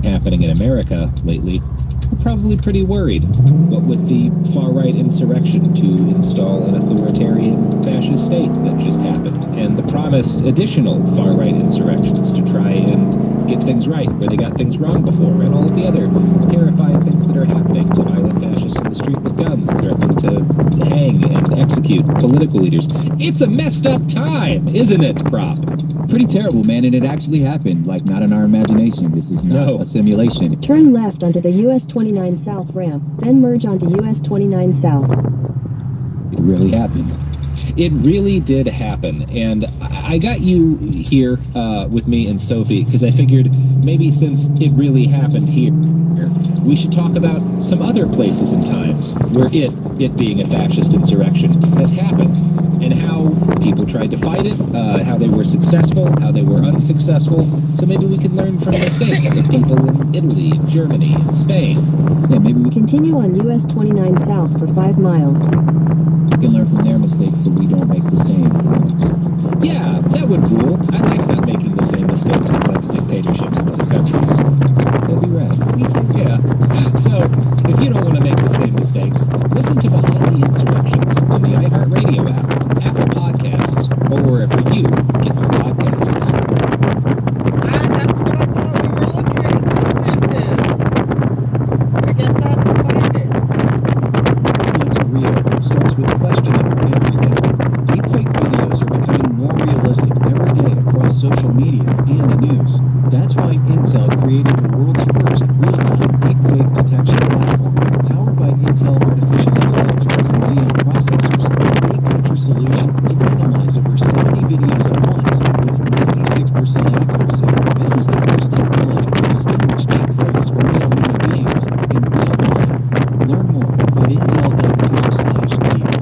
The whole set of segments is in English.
happening in America lately, we're probably pretty worried. What with the far-right insurrection to install an authoritarian fascist state that just happened, and the promised additional far-right insurrections to try and get things right where they got things wrong before, and all of the other terrifying things that are happening to violent fascists in the street with guns threatening to hang and execute political leaders. It's a messed up time, isn't it, Prop? Pretty terrible, man, and it actually happened. Like, not in our imagination. This is not a simulation. Turn left onto the US 29 South ramp, then merge onto US 29 South. It really happened. It really did happen, and I got you here with me and Sophie because I figured maybe since it really happened here, we should talk about some other places and times where it being a fascist insurrection has happened, and how people tried to fight it, how they were successful, how they were unsuccessful. So maybe we could learn from the mistakes of people in Italy, Germany, and Spain. Yeah, maybe we Continue on US 29 South for 5 miles. can learn from their mistakes so we don't make the same for once. Yeah, that would rule. I like not making the same mistakes that led to dictatorships in other countries. That'd be rad. Yeah. So, if you don't want to make the same mistakes, listen to Behind the Insurrections on the iHeartRadio app, Apple Podcasts, or wherever you get your podcasts. That's what I thought we were looking at listening to. I guess I have to find it. It's real. Starts with questioning everything. Deepfake videos are becoming more realistic every day across social media and the news. That's why Intel created the world's first real-time deepfake detection platform. Powered by Intel artificial intelligence and Xeon processors, the fake picture solution can analyze over 70 videos at once with 96% accuracy. This is the first technology to distinguish deepfakes from real human beings in real time. Learn more at intel.com/deepfake.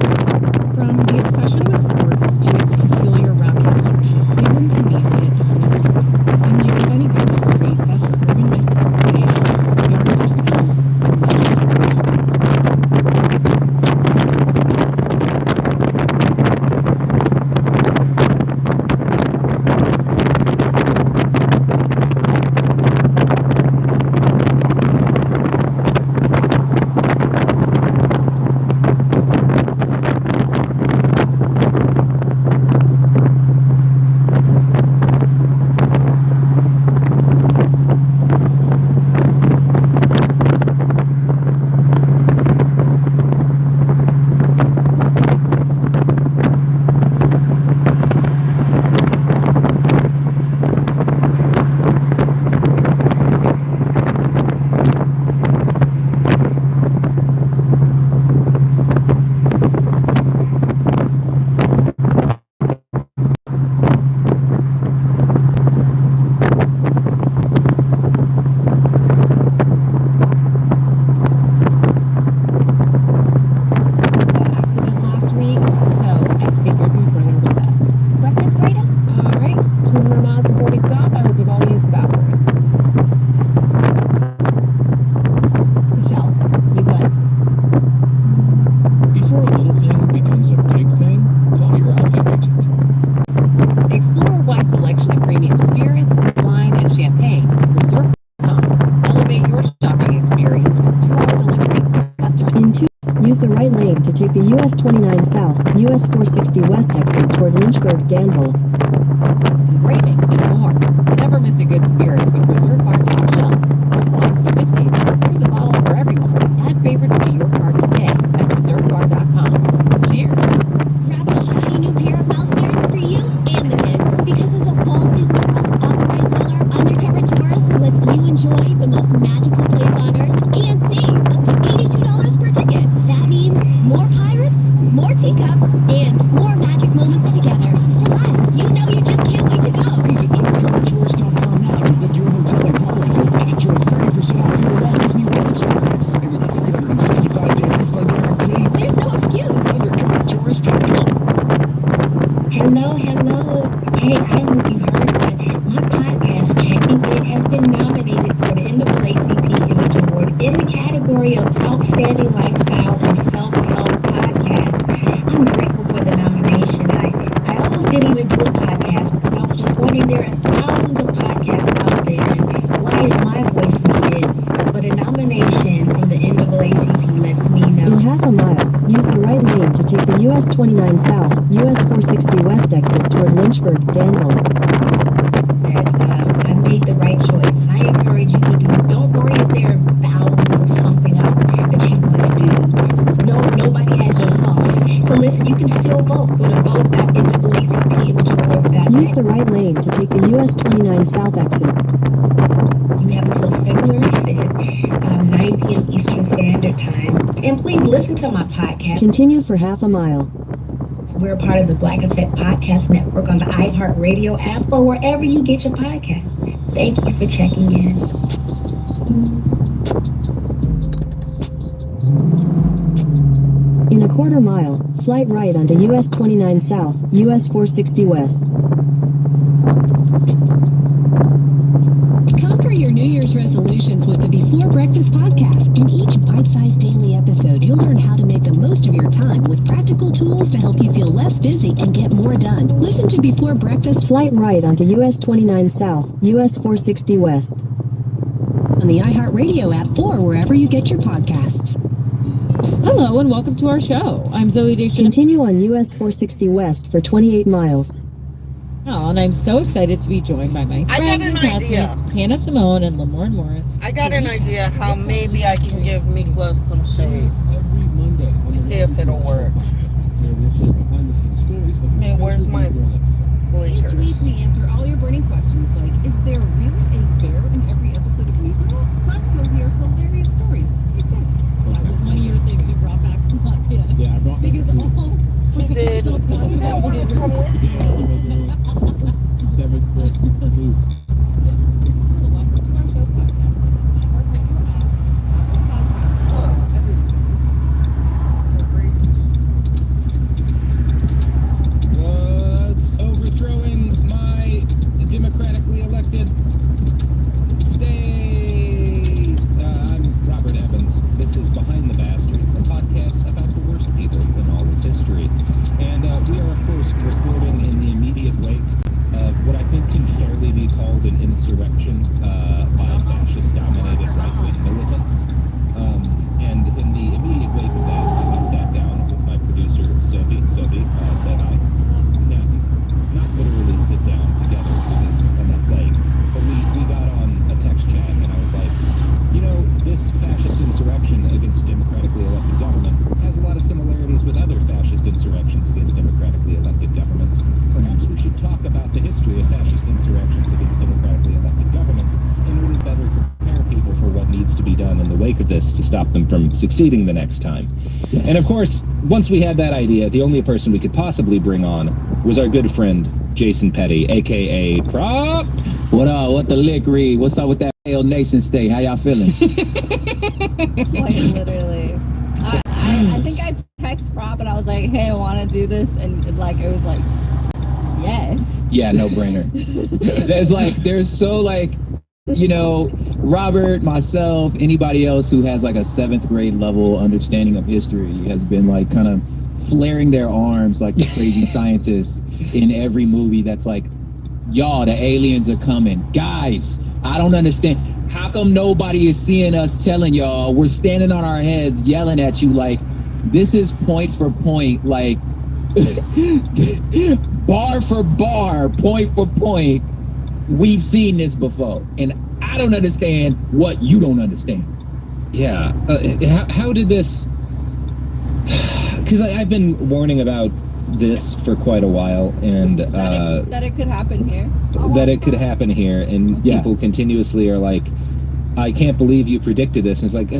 From the obsession with sports to its peculiar rap history, hidden conveniently in mystery. And like any good mystery, that's urban myths of creation, yarns are spun, and legends are told. Accident last week, so I figured we'd bring her with us. Breakfast burrito? All right, 2 more miles before we stop. I hope you've all used the bathroom. Michelle, you good? Before a little thing becomes a big thing, call your alpha agent. Explore a wide selection of premium spirits, wine, and champagne at Reserve.com. Elevate your shopping experience with 2-hour delivery, custom. In 2, use the right lane to take the US 29 South, US 460 West exit toward Lynchburg, Danville. Engraving, and more. Never miss a good spirit with Reserve Bar Top Shelf. From wines to whiskeys, there's a bottle for everyone. Add favorites to your cart today at reservebar.com. Cheers. Grab a shiny new pair of mouse ears for you and the kids. Because as a Walt Disney World authorized seller, Undercover Tourist lets you enjoy the most magical place on earth and save up to $82 per ticket. That means more pirates, more teacups, and more magic moments together for less. You know you just can't wait to go. Visit undercovertourist.com now to book your hotel and holiday and enjoy 30% off your Walt Disney World experience and with a 365-day refund guarantee. There's no excuse. Undercovertourist.com. Hello. Hey, I don't know if you heard, but my podcast, Checking It, has been nominated for the NAACP Image Award in the category of Outstanding Lifestyle and Self-Help Podcast. didn't even do a podcast because I was just wondering, there are thousands of podcasts out there. Why is my voice needed? But a nomination from the NAACP lets me In know. half a mile, use the right lane to take the US 29 South, US 460 West exit toward Lynchburg, Danville. That I made the right choice. I encourage you to do. Don't worry if there are thousands of something out that you want to do. No, nobody has your sauce. So listen, you can still vote. Go to vote.naacp.org. Use the right lane to take the US 29 South exit. You have until February 5th, 9 p.m. Eastern Standard Time. And please listen to my podcast. Continue for half a mile. We're a part of the Black Effect Podcast Network on the iHeartRadio app or wherever you get your podcasts. Thank you for checking in. In a quarter mile, slight right onto US 29 South, US 460 West. Conquer your New Year's resolutions with the Before Breakfast podcast. In each bite-sized daily episode, you'll learn how to make the most of your time with practical tools to help you feel less busy and get more done. Listen to Before Breakfast Slight right onto US 29 South, US 460 West. on the iHeartRadio app or wherever you get your podcasts. Hello and welcome to our show. I'm Zoe Deschanel, Continue on US 460 West for 28 miles. and I'm so excited to be joined by my I got friends an and idea. classmates, Hannah Simone and Lamorne Morris. I got an idea how maybe I can give Miklos some shade. We'll see if it'll work. Hey, where's my blinkers? Each week we answer all your burning questions like, is there really a bear in every episode of Weevil? Plus you'll hear hilarious stories like this. That was one of your things you brought back from Montana. Yeah, I brought Because all He did. He didn't want to come with me. 7 foot blue. Welcome to our show podcast. What's overthrowing my democratically elected state? I'm Robert Evans. This is Behind the Bastards, a podcast about the worst people in all of history. And we are, of course, recording in the immediate wake of what I think can fairly be called an insurrection by fascist-dominated right-wing militants. And in the immediate wake of that, I sat down with my producer, Sophie. Sophie said hi. Now, not literally sit down together because I'm not playing, but we got on a text chat, and I was like, you know, this fascist insurrection against democratically elected government has a lot of similarities with other fascist insurrections against democratically elected governments. Perhaps we should talk about the history of fascist insurrections against democratically elected governments in order to better prepare people for what needs to be done in the wake of this to stop them from succeeding the next time. And of course, once we had that idea, the only person we could possibly bring on was our good friend, Jason Petty, aka Prop. What up? What the lick read? What's up with that Hail Nation state? How y'all feeling? Like literally. I think I text Rob and I was like, hey, I want to do this. And it was like, yes. Yeah, no brainer. There's so Robert, myself, anybody else who has like a 7th grade level understanding of history has been like kind of flaring their arms like the crazy scientists in every movie that's like, y'all, the aliens are coming. Guys, I don't understand. How come nobody is seeing us telling y'all? We're standing on our heads yelling at you like, this is point for point, like bar for bar, point for point. We've seen this before. And I don't understand what you don't understand. Yeah. How did this... Because I've been warning about this for quite a while, and that it could happen here. That it could happen here, and people continuously are like, I can't believe you predicted this. And it's like,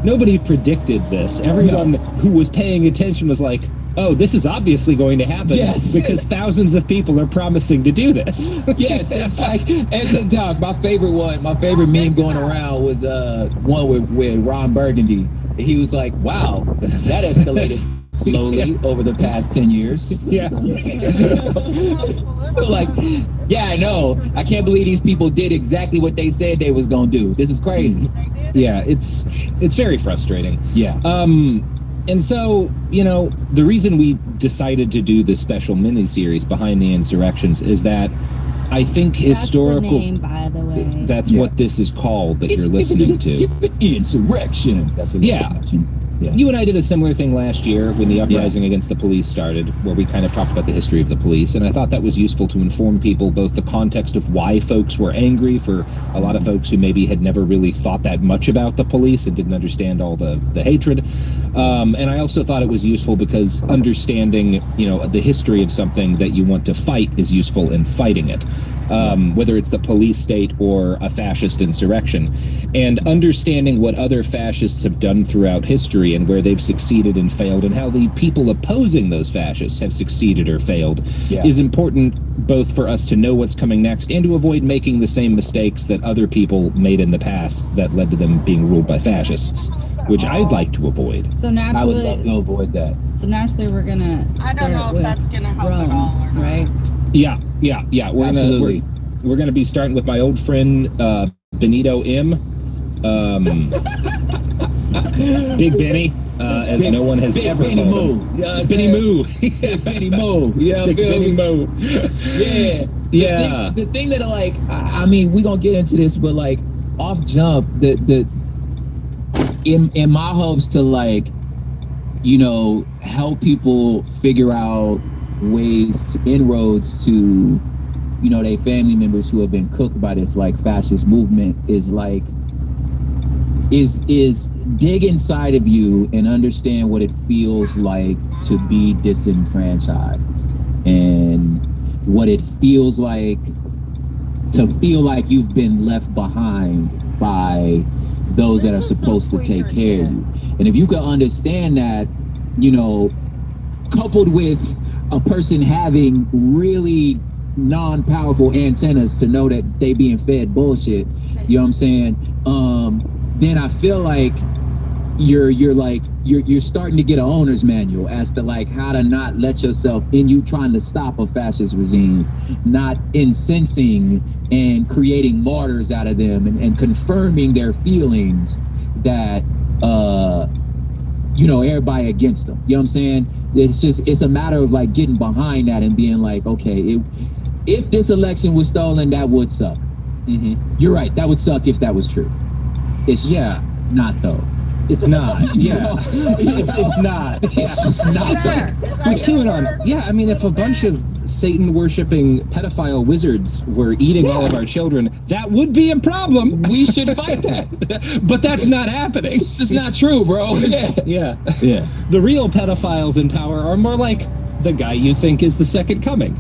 nobody predicted this. Everyone who was paying attention was like, oh, this is obviously going to happen. Yes. Because thousands of people are promising to do this. Yes, it's like, and dog, my favorite meme going around was one with Ron Burgundy. He was like, wow, that escalated slowly over the past 10 years. Yeah. Like, yeah, I know. I can't believe these people did exactly what they said they was gonna do. This is crazy. Yeah, it's very frustrating. Yeah. And so, the reason we decided to do this special mini-series behind the insurrections is that I think historical... That's the name, by the way. That's what this is called that you're listening to. Insurrection. That's what insurrection. Yeah. You and I did a similar thing last year when the uprising against the police started, where we kind of talked about the history of the police, and I thought that was useful to inform people both the context of why folks were angry, for a lot of folks who maybe had never really thought that much about the police and didn't understand all the hatred. And I also thought it was useful because understanding, the history of something that you want to fight is useful in fighting it. Whether it's the police state or a fascist insurrection, and understanding what other fascists have done throughout history and where they've succeeded and failed, and how the people opposing those fascists have succeeded or failed is important, both for us to know what's coming next and to avoid making the same mistakes that other people made in the past that led to them being ruled by fascists, which I'd like to avoid. So naturally, I would love to avoid that. So naturally, we're gonna. I don't know if that's gonna help at all or not. Right? Yeah. We're gonna be starting with my old friend Benito M. Big Benny, as no one has ever Benny called him. Moo. Benny Moo. Benny Moo. Yeah, Big Benny Moo. Yeah. Yeah. The thing that I mean, we're gonna get into this, but off jump, in my hopes to help people figure out ways to inroads to their family members who have been cooked by this fascist movement is dig inside of you and understand what it feels like to be disenfranchised, and what it feels like to feel like you've been left behind by those that are supposed to take care of you. And if you can understand that, coupled with a person having really non-powerful antennas to know that they being fed bullshit, you know what I'm saying? Then I feel like you're starting to get an owner's manual as to how to not let yourself in you trying to stop a fascist regime, not incensing and creating martyrs out of them and confirming their feelings that everybody against them. You know what I'm saying? It's a matter of getting behind that and being okay, if this election was stolen, that would suck. Mm-hmm. You're right, that would suck if that was true. It's not though. It's not. Yeah. It's not. Yeah. It's not. With QAnon. Yeah, I mean, if a bunch of Satan-worshipping pedophile wizards were eating all of our children, that would be a problem. We should fight that. But that's not happening. It's just not true, bro. Yeah. The real pedophiles in power are more like the guy you think is the second coming.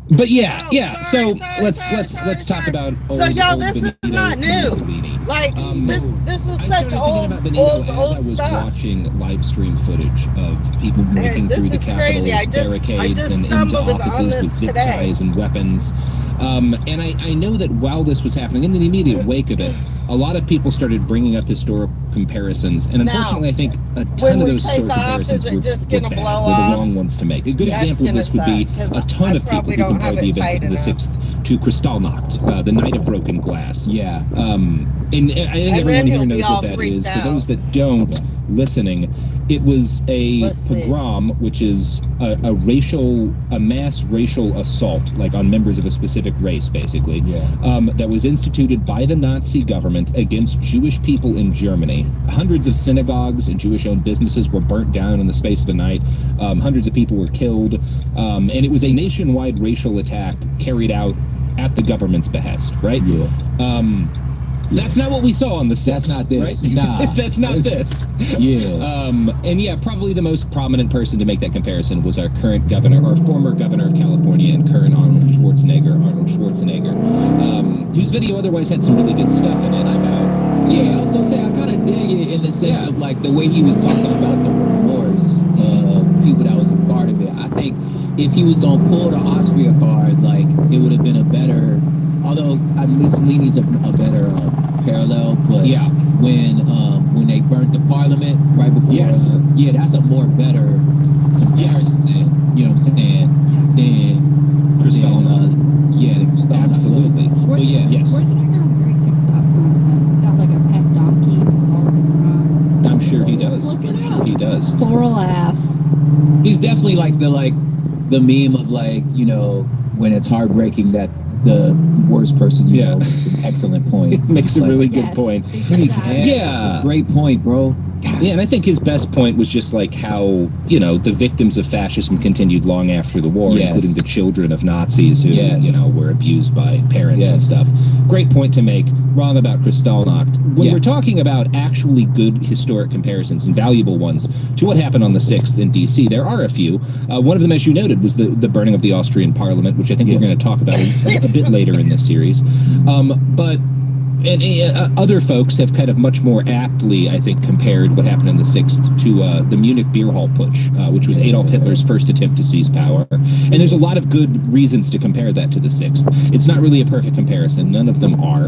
But sorry, let's talk about so y'all, this is not new. This is such old as I was stuff. watching live stream footage of people breaking through the Capitol barricades and into offices with zip ties and weapons. And I know that while this was happening, in the immediate wake of it, a lot of people started bringing up historical comparisons, and unfortunately, I think a ton of those historical comparisons were bad. Were the wrong ones to make. A good example of this would be a ton of people who compared the events of the 6th to Kristallnacht, the Night of Broken Glass. Yeah. And I think everyone here knows what that is. For those that don't, listening, it was a pogrom, which is a mass racial assault, on members of a specific race, basically, that was instituted by the Nazi government against Jewish people in Germany. Hundreds of synagogues and Jewish-owned businesses were burnt down in the space of a night. Hundreds of people were killed. And it was a nationwide racial attack carried out at the government's behest, right? Yeah. That's not what we saw on the 6th. That's not this. Right? Nah. That's not this. Yeah. And probably the most prominent person to make that comparison was our current governor, or former governor of California and current Arnold Schwarzenegger, whose video otherwise had some really good stuff in it about... Yeah, I was going to say, I kind of dig it in the sense of the way he was talking about the remorse of people that was a part of it. I think if he was going to pull the Austria card, it would have been a better... Although Mussolini's a better parallel, but when they burnt the parliament right before, that's a more better comparison. You know what I'm saying? Than Kristallnacht. Kristallnacht. Absolutely. Schwarzenegger has a great TikTok content. He's got a pet donkey. definitely like the meme of like, you know, when it's heartbreaking that the worst person you know makes an excellent point. It makes a Like, really good point. Yeah. Great point, bro. Yeah, and I think his best point was just like how, you know, the victims of fascism continued long after the war, Yes. including the children of Nazis who, Yes. you know, were abused by parents and Yes. stuff. Great point to make. Wrong about Kristallnacht. When Yeah. we're talking about actually good historic comparisons and valuable ones to what happened on the 6th in D.C., there are a few. One of them, as you noted, was the burning of the Austrian Parliament, which I think we're going to talk about a bit later in this series. But other folks have kind of much more aptly, I think, compared what happened in the 6th to the Munich beer hall putsch, which was Adolf Hitler's first attempt to seize power. And there's a lot of good reasons to compare that to the 6th. It's not really a perfect comparison. None of them are,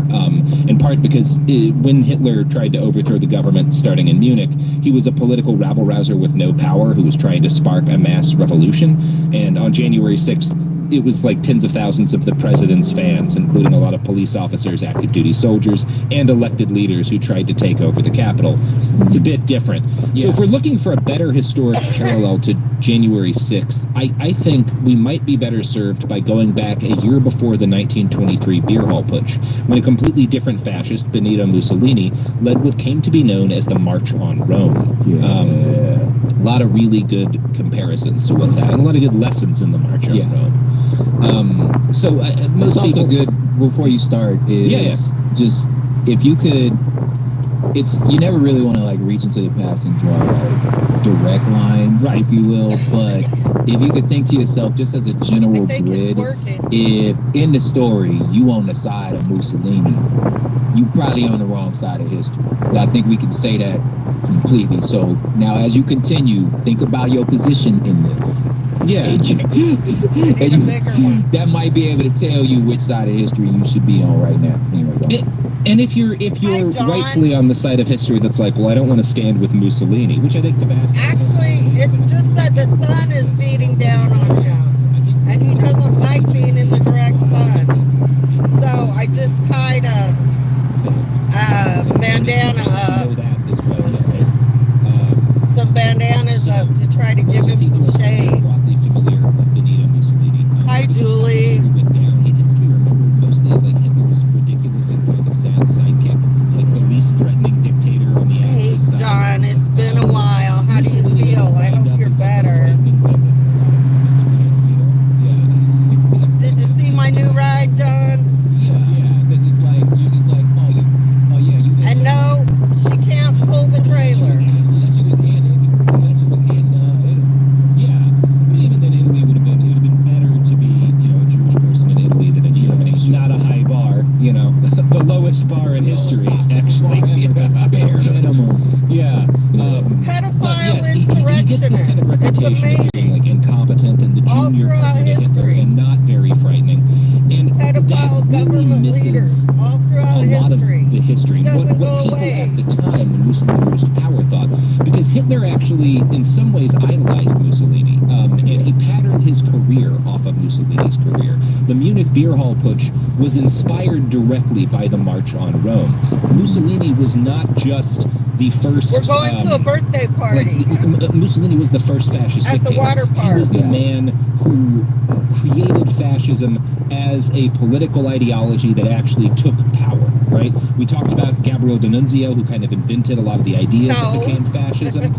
in part because when Hitler tried to overthrow the government starting in Munich, he was a political rabble-rouser with no power who was trying to spark a mass revolution. And on January 6th, it was like tens of thousands of the president's fans, including a lot of police officers, active duty soldiers, and elected leaders who tried to take over the Capitol. It's a bit different. So if we're looking for a better historic parallel to January 6th, I think we might be better served by going back a year before the 1923 beer hall putsch, when a completely different fascist, Benito Mussolini, led what came to be known as the March on Rome. A lot of really good comparisons to what's happened, a lot of good lessons in the March on Rome. Most It's people also good before you start is just if you could. It's you never really want to like reach into the past and draw like direct lines, if you will. But if you could think to yourself, just as a general grid, if in the story you on the side of Mussolini, you probably on the wrong side of history. I think we can say that completely. So now, as you continue, think about your position in this. That might be able to tell you which side of history you should be on right now. Anyway, and if you're rightfully on the side of history that's like, well, I don't want to stand with Mussolini, which I think the vast Actually, it's just that the sun is beating down on him, and he doesn't like being in the direct sun. So I just tied a bandana up, some bandanas up to try to give him some shade. Hi, Julie. Mostly as like Hitler's ridiculous and kind of sad sidekick, like the least threatening dictator on the Axis side. John, it's been a while. How do you feel? I hope you're better. Did you see my new ride, John? because it's like you're just like, oh yeah, you. And no, she can't pull the trailer. Unless she was in Italy. Yeah, but even then, Italy would have been better to be, you know, a Jewish person in Italy than in Germany. Not a high bar, you know, the lowest bar in history, actually. Bare minimum. Yeah. Pedophile He gets this kind of insurrectionist. It's reputation of being amazing. like incompetent and the All junior throughout cousin to Hitler history. and not very frightening. And Pedophile that really government misses leaders all throughout a lot history. of the history. Doesn't What go people away. at the time when Mussolini rose to power thought, because Hitler actually, in some ways, idolized Mussolini, and he patterned his career off of Mussolini's career. The Munich beer hall putsch was inspired directly by the March on Rome. Mussolini was not just the first. We're going to a birthday party Mussolini was the first fascist at the dictator. waterpark. He was the man who created fascism as a political ideology that actually took power, right? We talked about Gabriele D'Annunzio, who kind of invented a lot of the ideas that became fascism, and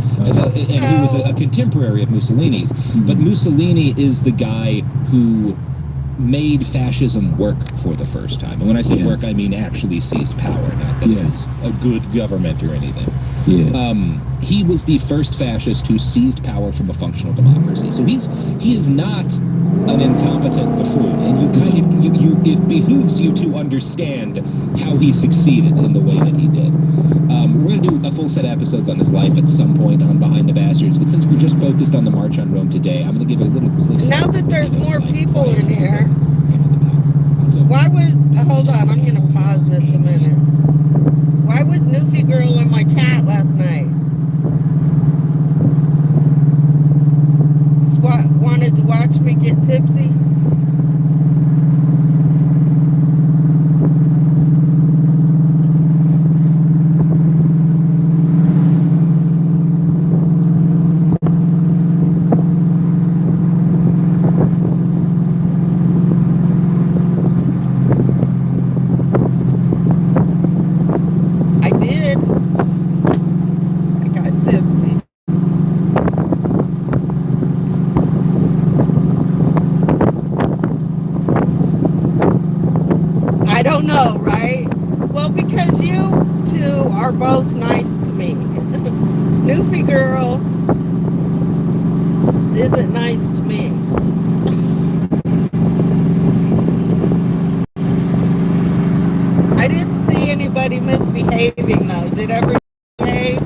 he was a contemporary of Mussolini's. But Mussolini is the guy who made fascism work for the first time. And when I say work, I mean actually seized power, not that it was a good government or anything. He was the first fascist who seized power from a functional democracy. So he is not an incompetent buffoon, and it behooves you to understand how he succeeded in the way that he did. We're going to do a full set of episodes on his life at some point on Behind the Bastards, but since we're just focused on the March on Rome today, I'm going to give a little clip. Now that there's more people in here, why was, hold on, I'm going to pause this a minute. Why was Newfie Girl in my chat last night? Wanted to watch me get tipsy? know, right? Well, because you two are both nice to me. Newfie girl isn't nice to me. I didn't see anybody misbehaving though. Did everybody behave?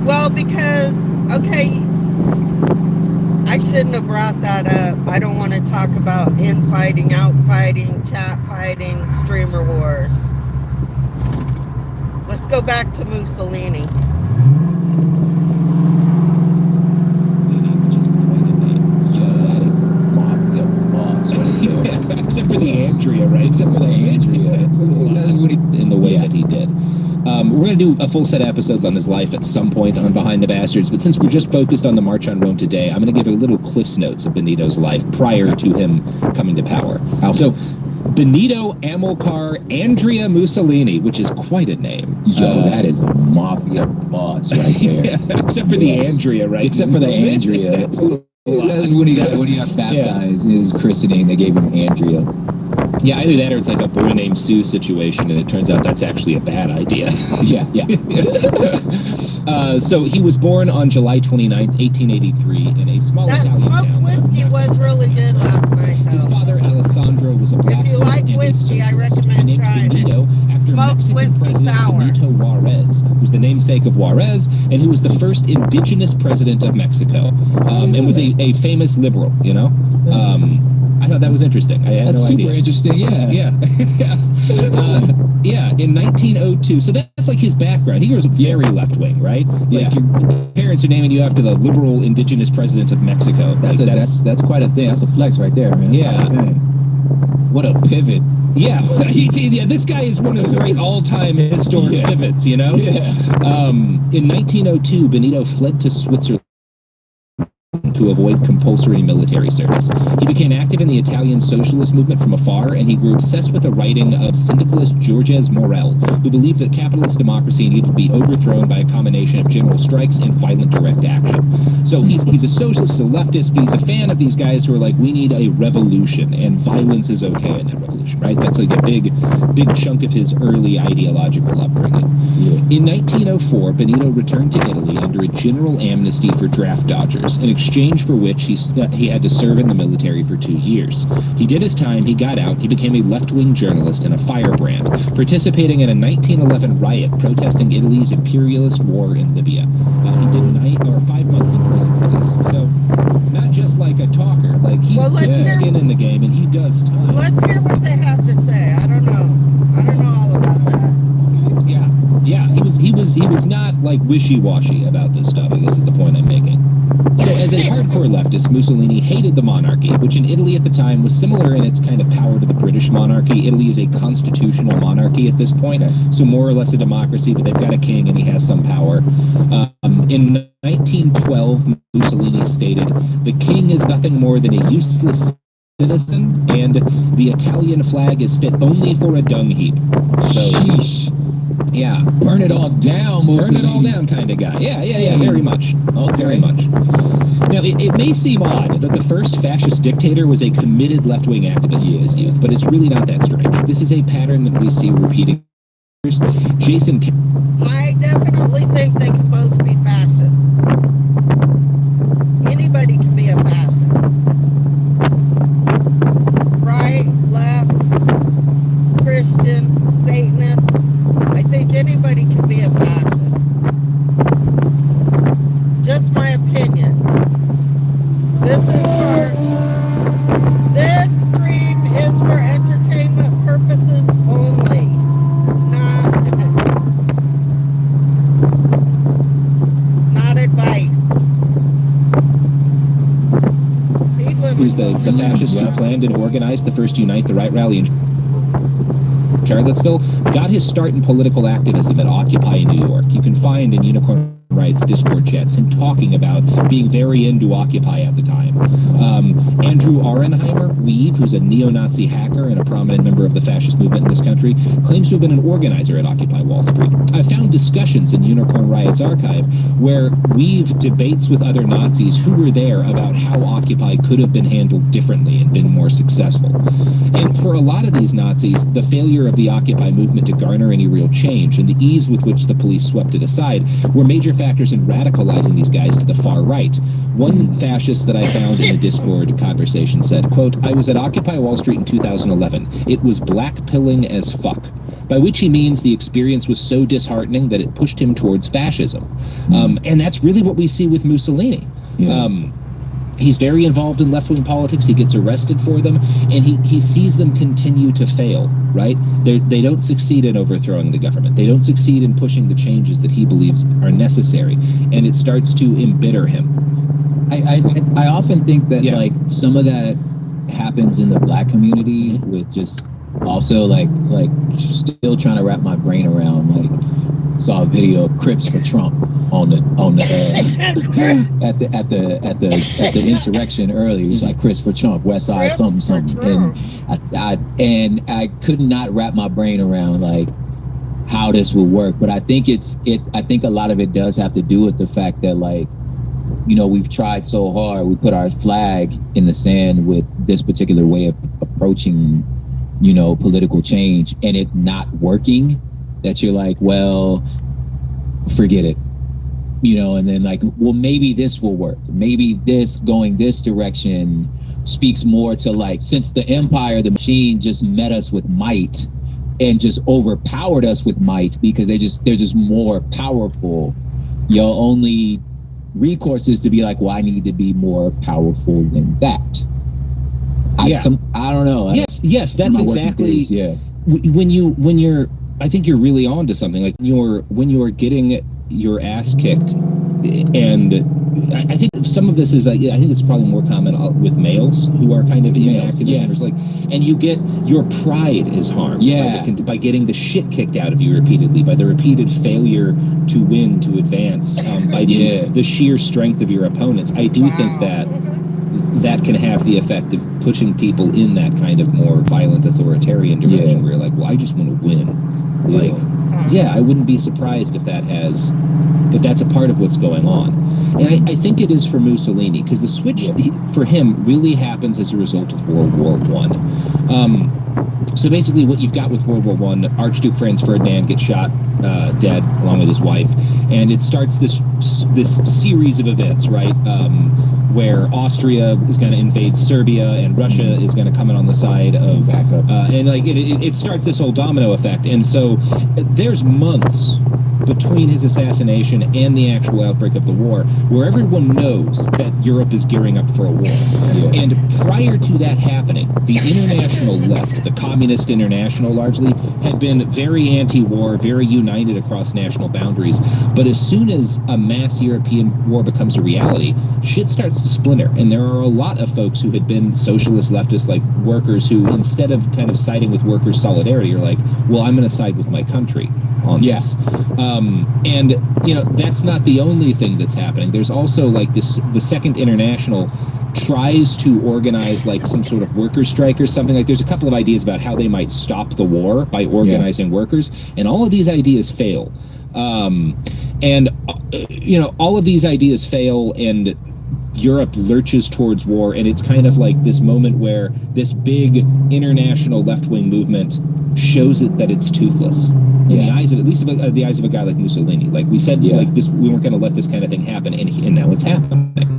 Well, because, okay, I shouldn't have brought that up. I don't want to talk about infighting, outfighting, chat fighting, streamer wars. Let's go back to Mussolini. Except for the Andrea, right? Except for the Andrea. It's a little in the way that he did. We're going to do a full set of episodes on his life at some point on Behind the Bastards, but since we're just focused on the March on Rome today, I'm going to give a little Cliff's Notes of Benito's life prior to him coming to power. So, Benito Amilcar Andrea Mussolini, which is quite a name. Yo, that is a mafia boss right there. Yeah, except for the Andrea, right? Except for the Andrea. It's a little, when he got baptized, his christening, they gave him Andrea. Yeah, either that or it's like a boy named Sue situation, and it turns out that's actually a bad idea. Yeah. So he was born on July 29th, 1883, in a small That Italian smoked town. whiskey was really good last night, though. His father, Alessandro, was a blacksmith. If you like and a whiskey, I socialist, recommend named trying it. Benito after Smoked Mexican whiskey President sour. Benito Juarez, who's the namesake of Juarez, and who was the first indigenous president of Mexico, and was a famous liberal, you know? I thought that was interesting. I had That's no super idea. interesting, yeah. Yeah, in 1902. So that's like his background. He was very left-wing, right? Like your parents are naming you after the liberal indigenous president of Mexico. That's quite a thing. That's a flex right there, man. What a pivot. Yeah, this guy is one of the great all-time historic pivots, you know? Yeah. In 1902, Benito fled to Switzerland to avoid compulsory military service. He became active in the Italian socialist movement from afar, and he grew obsessed with the writing of syndicalist Georges Morel, who believed that capitalist democracy needed to be overthrown by a combination of general strikes and violent direct action. So he's a socialist, he's a leftist, but he's a fan of these guys who are like, we need a revolution, and violence is okay in that revolution, right? That's like a big chunk of his early ideological upbringing. In 1904, Benito returned to Italy under a general amnesty for draft dodgers, in exchange for which he had to serve in the military for 2 years. He did his time, he got out, he became a left-wing journalist and a firebrand, participating in a 1911 riot protesting Italy's imperialist war in Libya. He did 5 months in prison for this. So, not just like a talker, like he puts skin in the game and he does time. Let's hear what they have to say. I don't know all about that. Yeah, he was not like wishy-washy about this stuff, I guess is the point I'm making. So as a hardcore leftist, Mussolini hated the monarchy, which in Italy at the time was similar in its kind of power to the British monarchy. Italy is a constitutional monarchy at this point, so more or less a democracy, but they've got a king and he has some power. In 1912, Mussolini stated, "The king is nothing more than a useless citizen, and the Italian flag is fit only for a dung heap." So, sheesh. Yeah. Burn it all down, Mussolini. Burn it all down kind of guy. Yeah, very much. Okay. Very much. Now, it may seem odd that the first fascist dictator was a committed left-wing activist in his youth, but it's really not that strange. This is a pattern that we see repeating. Jason... I definitely think they can both be fascists. Anybody can be a fascist. Right, left, Christian, Satanist. I think anybody can be a fascist. Just my opinion. This stream is for entertainment purposes only. Not advice. Speed limit. Who's the fascist who planned and organized the first Unite the Right rally in Charlottesville, got his start in political activism at Occupy New York. You can find in Unicorn rights Discord chats, him talking about being very into Occupy at the time. Andrew Auernheimer, Weave, who's a neo-Nazi hacker and a prominent member of the fascist movement in this country, claims to have been an organizer at Occupy Wall Street. I found discussions in Unicorn Riot's archive where Weave debates with other Nazis who were there about how Occupy could have been handled differently and been more successful. And for a lot of these Nazis, the failure of the Occupy movement to garner any real change and the ease with which the police swept it aside were major factors in radicalizing these guys to the far right. One fascist that I found in a Discord conversation said, quote, "I was at Occupy Wall Street in 2011. It was black-pilling as fuck." By which he means the experience was so disheartening that it pushed him towards fascism. And that's really what we see with Mussolini. He's very involved in left-wing politics. He gets arrested for them, and he sees them continue to fail, right? They don't succeed in overthrowing the government. They don't succeed in pushing the changes that he believes are necessary, and it starts to embitter him. I often think that like some of that happens in the black community with just also like still trying to wrap my brain around, like saw a video of Crips for Trump on the at the insurrection earlier. It was like Crips for Trump, West Side, something. And I could not wrap my brain around like how this will work. But I think I think a lot of it does have to do with the fact that, like, you know, we've tried so hard, we put our flag in the sand with this particular way of approaching, you know, political change, and it not working, that you're like, well, forget it, you know. And then like, well, maybe this will work. Maybe this going this direction speaks more to, like, since the empire, the machine just met us with might and just overpowered us with might because they're just more powerful. Your only recourse is to be like, well, I need to be more powerful than that. I don't know. Yes, that's exactly. When you're, I think you're really on to something. Like when you're getting your ass kicked, and I think some of this is like, I think it's probably more common with males who are kind of in activism. Like, and you get, your pride is harmed by getting the shit kicked out of you repeatedly, by the repeated failure to win, to advance, by the sheer strength of your opponents. I do think that can have the effect of pushing people in that kind of more violent authoritarian direction where you're like, well, I just want to win. Like, I wouldn't be surprised if that's a part of what's going on. And I think it is for Mussolini, because the switch for him really happens as a result of World War I. So basically what you've got with World War I, Archduke Franz Ferdinand gets shot dead along with his wife, and it starts this series of events, right, where Austria is going to invade Serbia and Russia is going to come in on the side of and like it starts this whole domino effect. And so there's months between his assassination and the actual outbreak of the war where everyone knows that Europe is gearing up for a war. And prior to that happening, the international left, the Communist International largely, had been very anti-war, very united across national boundaries. But as soon as a mass European war becomes a reality, shit starts to splinter. And there are a lot of folks who had been socialist leftists, like workers, who instead of kind of siding with workers' solidarity are like, well, I'm going to side with my country on this. And, you know, that's not the only thing that's happening. There's also like the Second International tries to organize like some sort of workers' strike or something. Like, there's a couple of ideas about how they might stop the war by organizing workers, and all of these ideas fail. And you know, all of these ideas fail, and Europe lurches towards war, and it's kind of like this moment where this big international left-wing movement shows it that it's toothless in the eyes of, at least the eyes of a guy like Mussolini. Like we said, like this, we weren't going to let this kind of thing happen, and now it's happening.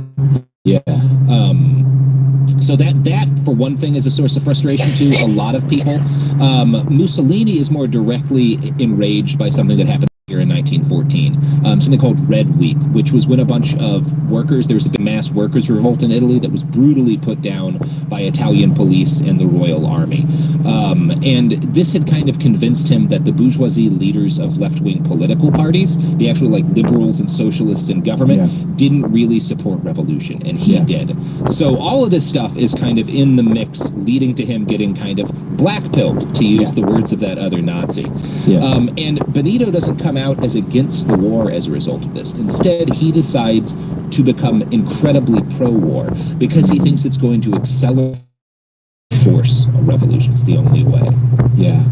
So that for one thing is a source of frustration to a lot of people. Mussolini is more directly enraged by something that happened here in 1914, something called Red Week, which was when a bunch of workers, there was a big mass workers revolt in Italy that was brutally put down by Italian police and the Royal Army. And this had kind of convinced him that the bourgeoisie leaders of left-wing political parties, the actual like liberals and socialists in government, didn't really support revolution, and he did. So all of this stuff is kind of in the mix, leading to him getting kind of black-pilled, to use the words of that other Nazi. And Benito doesn't come out as against the war as a result of this. Instead, he decides to become incredibly pro-war because he thinks it's going to accelerate force a revolution. It's the only way. Yeah.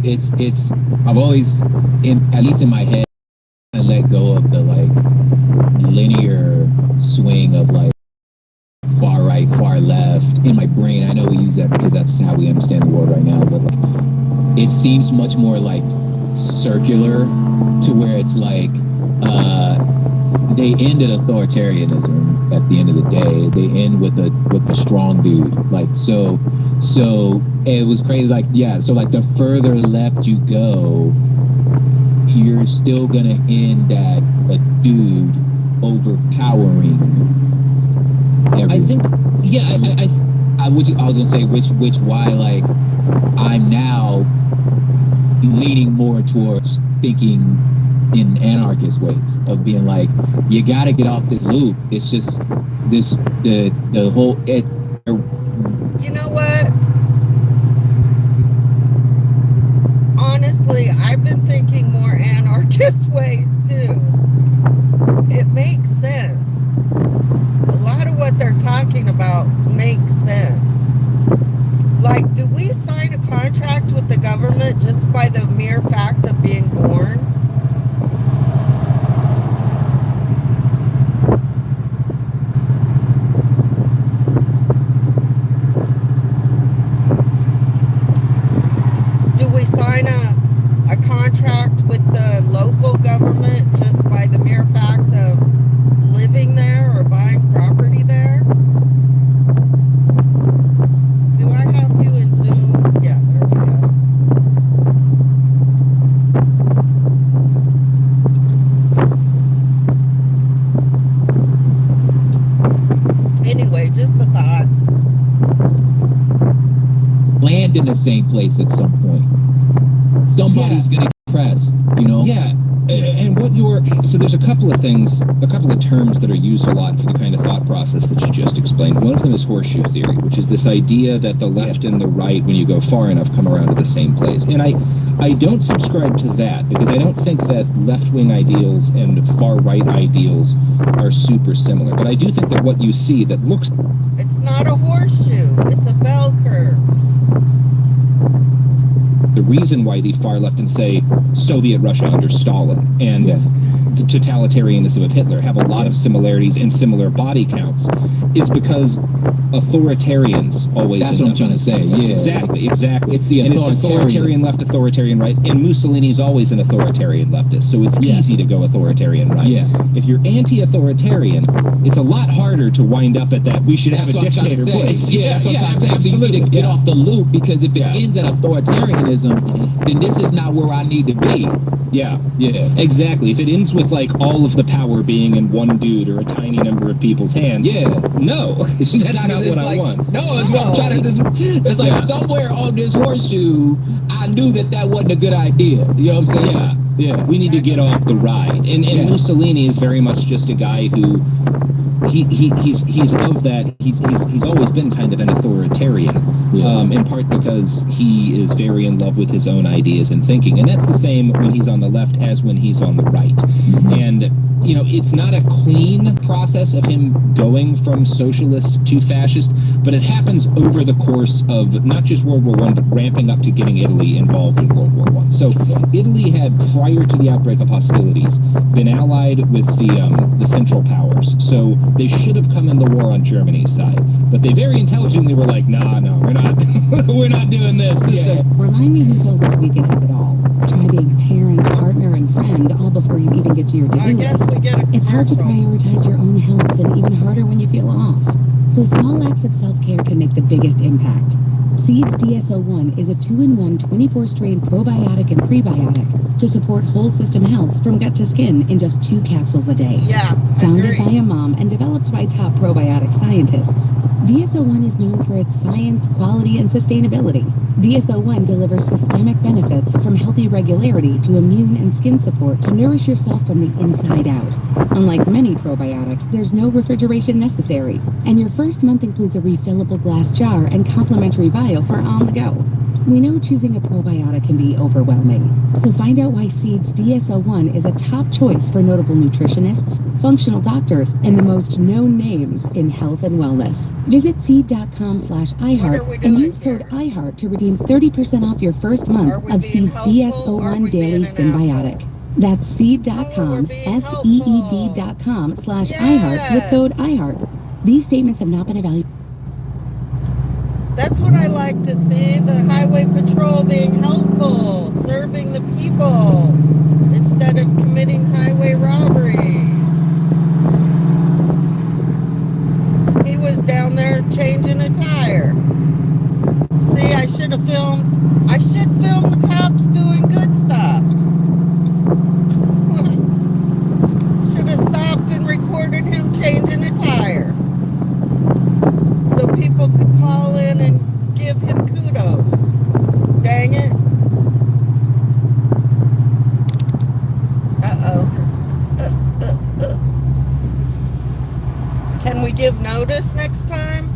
It's I've always, at least in my head, I let go of the like linear swing of like far right, far left in my brain. I know we use that because that's how we understand the world right now, but like, it seems much more like circular, to where it's like they end at authoritarianism at the end of the day. They end with a strong dude. Like so it was crazy. Like, yeah, so like the further left you go, you're still gonna end at a dude overpowering everyone. I think, yeah, I was gonna say which why like I'm now leaning more towards thinking in anarchist ways of being like, you got to get off this loop. It's just the whole it. You know what? Honestly, I've been thinking more anarchist ways too. It makes sense. A lot of what they're talking about makes sense. Like, do we sign a contract with the government just by the mere fact of being born? Do we sign a contract with the local government just by the mere fact of living there or buying property there? Do I have you in Zoom? Yeah, there we go. Anyway, just a thought. Land in the same place at some point. Somebody's gonna get pressed, you know? Yeah, and so there's a couple of terms that are used a lot for the kind of thought process that you just explained. One of them is horseshoe theory, which is this idea that the left and the right, when you go far enough, come around to the same place. And I don't subscribe to that, because I don't think that left-wing ideals and far-right ideals are super similar. But I do think that what you see that looks... It's not a horseshoe, it's a bell curve. The reason why the far left and, say, Soviet Russia under Stalin and the totalitarianism of Hitler have a lot of similarities and similar body counts is because authoritarians always... That's what I'm trying to say, yeah. Exactly. It's the authoritarian left, authoritarian right, and Mussolini's always an authoritarian leftist, so it's easy to go authoritarian right. Yeah. If you're anti-authoritarian, it's a lot harder to wind up at that we should have a dictator place. Yeah, that's what I'm trying to say. So you need to get off the loop, because if it ends at authoritarianism, then this is not where I need to be. Yeah, exactly. If it ends with like all of the power being in one dude or a tiny number of people's hands, no, that's not what I want. No, it's what I'm trying to. It's like somewhere on this horseshoe, I knew that wasn't a good idea. You know what I'm saying? Yeah. We need to get off the ride. And Mussolini is very much just a guy who he's of that. He's always been kind of an authoritarian, in part because he is very in love with his own ideas and thinking, and that's the same when he's on the left as when he's on the right. And you know, it's not a clean process of him going from socialist to fascist, but it happens over the course of not just World War I, but ramping up to getting Italy involved in World War I. So Italy had, prior to the outbreak of hostilities, been allied with the Central Powers. So they should have come in the war on Germany's side, but they very intelligently were like, no, we're not, we're not doing this. Remind me who told this we can have it all. Try being parent, partner, and friend all before you even get to your to-do list. It's hard to prioritize your own health, and even harder when you feel off. So small acts of self-care can make the biggest impact. Seeds DSO1 is a 2-in-1 24-strain probiotic and prebiotic to support whole system health from gut to skin in just 2 capsules a day. Founded by a mom and developed by top probiotic scientists, DSO1 is known for its science, quality, and sustainability. DSO1 delivers systemic benefits from healthy regularity to immune and skin support to nourish yourself from the inside out. Unlike many probiotics, there's no refrigeration necessary, and your first month includes a refillable glass jar and complimentary vial for on the go. We know choosing a probiotic can be overwhelming, so find out why Seed's DSO1 is a top choice for notable nutritionists, functional doctors, and the most known names in health and wellness. Visit seed.com/iHeart and use code iHeart to redeem 30% off your first month of Seed's DSO1 Daily Symbiotic. That's seed.com, SEED.com/iHeart with code iHeart. These statements have not been evaluated. That's what I like to see, the highway patrol being helpful, serving the people, instead of committing highway robbery. He was down there changing a tire. See, I should film the cops doing good stuff. Should have stopped and recorded him changing a tire, so people could call in and give him kudos. Dang it. Uh-oh. Can we give notice next time?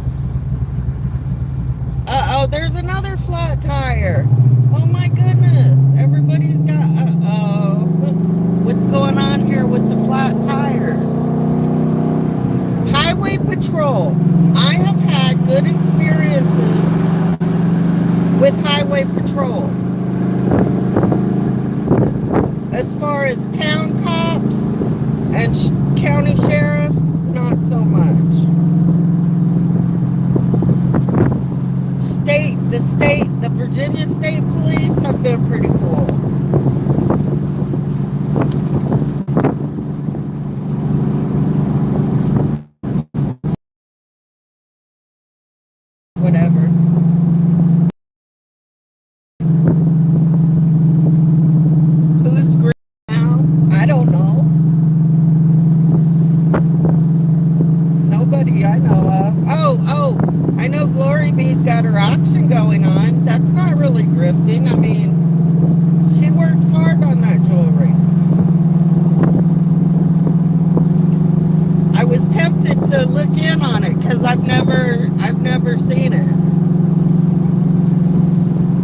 Uh-oh, there's another flat tire. Oh my goodness. Everybody's got, uh-oh. What's going on here with the flat tires? Highway patrol. I have had good experiences with highway patrol. As far as town cops and county sheriffs, not so much. The Virginia State Police have been pretty cool. Whatever. Who's green now? I don't know. Nobody I know of. Oh, I know Glory Bee's got her auction going on. That's not really grifting. I mean, she works hard on that jewelry. I was tempted to look in on it because I've never seen it.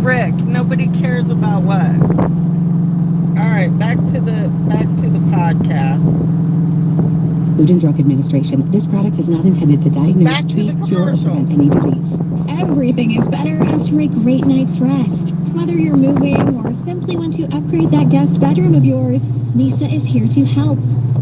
Rick, nobody cares about what. All right, back to the podcast. Food and Drug Administration. This product is not intended to diagnose, treat, cure, or prevent any disease. Everything is better after a great night's rest. Whether you're moving or simply want to upgrade that guest bedroom of yours, Lisa is here to help.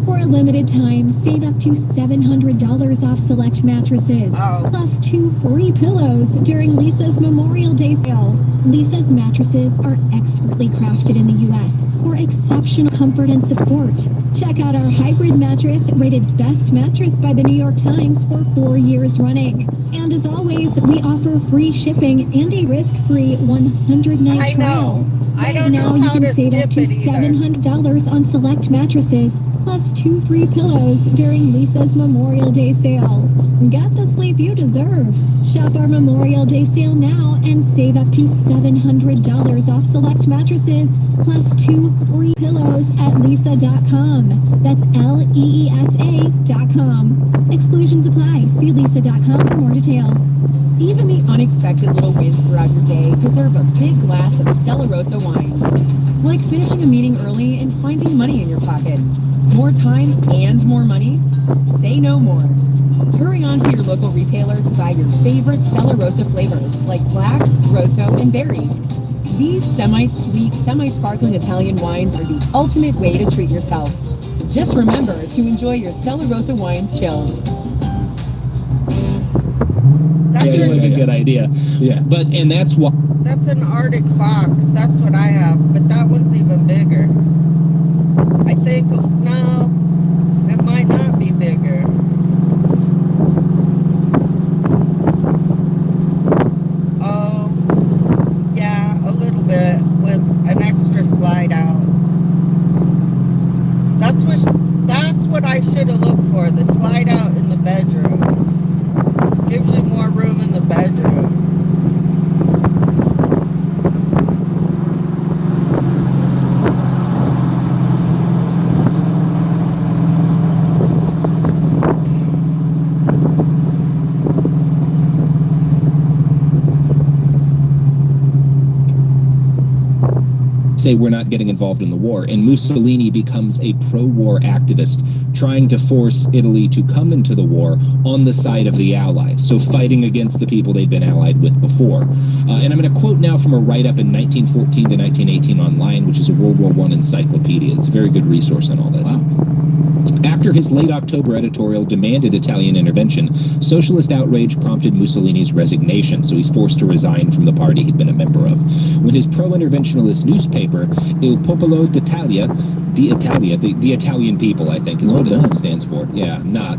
For a limited time, save up to $700 off select mattresses, plus 2 free pillows during Lisa's Memorial Day sale. Lisa's mattresses are expertly crafted in the U.S. for exceptional comfort and support. Check out our hybrid mattress, rated Best Mattress by the New York Times for 4 years running. And as always, we offer free shipping and a risk-free 100-night trial. I don't now know you how can to save up skip to it either. $700 on select mattresses, plus 2 free pillows during Lisa's Memorial Day sale. Get the sleep you deserve. Shop our Memorial Day sale now and save up to $700 off select mattresses, plus 2 free pillows at lisa.com. That's LEESA.com. Exclusions apply. See lisa.com for more details. Even the unexpected little wins throughout your day deserve a big glass of Stella Rosa wine. Like finishing a meeting early and finding money in your pocket. More time and more money? Say no more. Hurry on to your local retailer to buy your favorite Stella Rosa flavors like black, rosso, and berry. These semi-sweet, semi-sparkling Italian wines are the ultimate way to treat yourself. Just remember to enjoy your Stella Rosa wines chilled. That's Seems like a good idea. Yeah. And that's why. That's an Arctic fox. That's what I have, but that one's even bigger. I think, no, it might not be bigger. Oh, yeah, a little bit with an extra slide out. That's what I should have looked for, the slide out in the bedroom. Gives you more room in the bedroom. say we're not getting involved in the war, and Mussolini becomes a pro-war activist trying to force Italy to come into the war on the side of the Allies, so fighting against the people they'd been allied with before. And I'm going to quote now from a write-up in 1914 to 1918 online, which is a World War I encyclopedia. It's a very good resource on all this. Wow. After his late October editorial demanded Italian intervention, socialist outrage prompted Mussolini's resignation, so he's forced to resign from the party he'd been a member of. When his pro-interventionist newspaper, Il Popolo d'Italia, the Italian people, I think, is what it stands for. Yeah, not.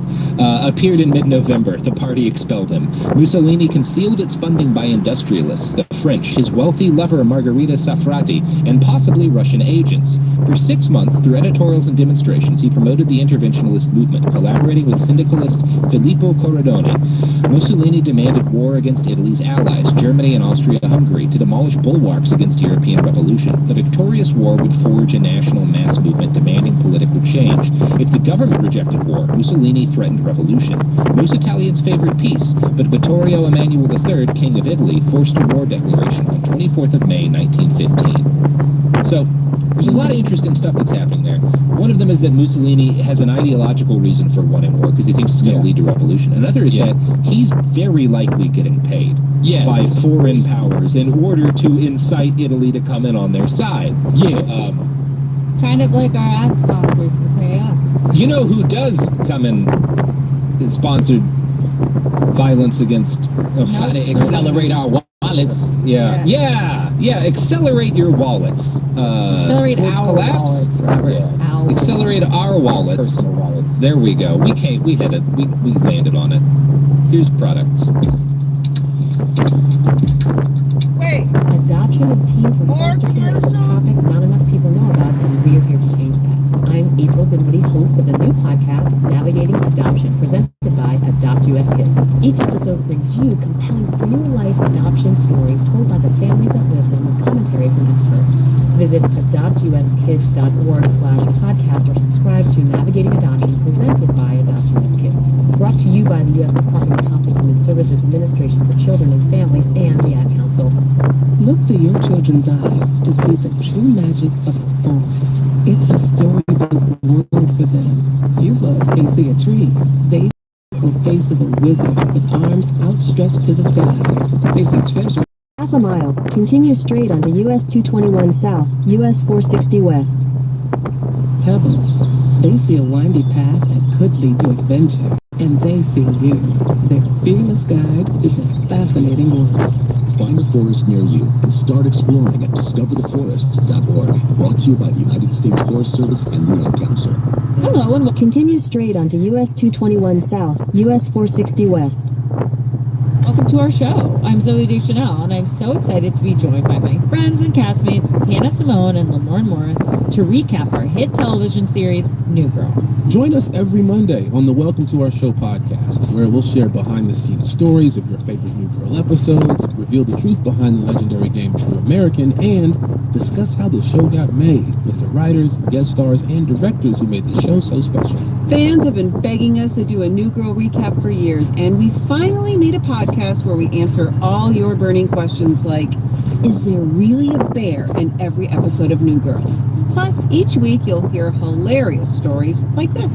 Appeared in mid-November. The party expelled him. Mussolini concealed its funding by industrialists, the French, his wealthy lover Margherita Safrati, and possibly Russian agents. For 6 months, through editorials and demonstrations, he promoted the interventionist movement, collaborating with syndicalist Filippo Corradoni. Mussolini demanded war against Italy's allies, Germany and Austria-Hungary, to demolish bulwarks against European revolution. A victorious war would forge a national mass movement demanding political change. If the government rejected war, Mussolini threatened revolution. Most Italians favored peace, but Vittorio Emanuele III, King of Italy, forced a war declaration on 24th of May, 1915. So, there's a lot of interesting stuff that's happening there. One of them is that Mussolini has an ideological reason for wanting war because he thinks it's going to lead to revolution. Another is that he's very likely getting paid by foreign powers in order to incite Italy to come in on their side. Kind of like our ad sponsors who pay us. You know who does come in sponsored violence against... trying to accelerate our wallets. Accelerate your wallets. Accelerate towards our collapse. wallets, Robert. Accelerate our wallets. Personal wallets. There we go. We hit it. We landed on it. Here's products. Wait, Adoption of teens from more foster care is a commercials? topic not enough people know about, and we're here to change that. I'm April Dinwiddie, host of the new podcast, Navigating Adoption, presented by Adopt US Kids. Each episode brings you compelling real-life adoption stories told by the families that live them with commentary from experts. Visit adoptuskids.org/podcast or subscribe to Navigating Adoption, presented by Adopt US Kids. Brought to you by the U.S. Department of Health and Human Services Administration for Children and Families and the Ad Council. Look through your children's eyes to see the true magic of the forest. It's a storybook world for them. You both can see a tree. They see the face of a wizard with arms outstretched to the sky. They see treasure. Half a mile. Continue straight onto US 221 South, US 460 West. Pebbles. They see a windy path that could lead to adventure. And they see you. Their fearless guide is a fascinating world. Find a forest near you and start exploring at discovertheforest.org. Brought to you by the United States Forest Service and the Ad Council. Hello, and continue straight onto US 221 South, US 460 West. Welcome to our show. I'm Zoe Deschanel, and I'm so excited to be joined by my friends and castmates, Hannah Simone and Lamorne Morris, to recap our hit television series, New Girl. Join us every Monday on the Welcome to Our Show podcast, where we'll share behind-the-scenes stories of your favorite New Girl episodes, reveal the truth behind the legendary game True American, and discuss how the show got made with the writers, guest stars, and directors who made the show so special. Fans have been begging us to do a New Girl recap for years, and we finally made a podcast where we answer all your burning questions like, is there really a bear in every episode of New Girl? Plus, each week you'll hear hilarious stories like this.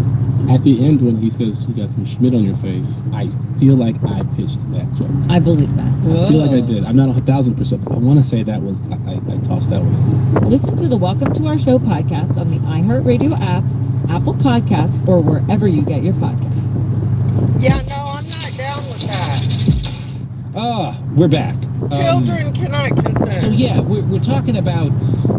At the end, when he says you got some Schmidt on your face, I feel like I pitched that joke. I believe that. I feel like I did. I'm not 1,000%, but I want to say that was, I tossed that one in. Listen to the Welcome to Our Show podcast on the iHeartRadio app, Apple Podcasts, or wherever you get your podcasts. Yeah, no, I'm not down with that. We're back. Children cannot consent. So yeah, we're talking about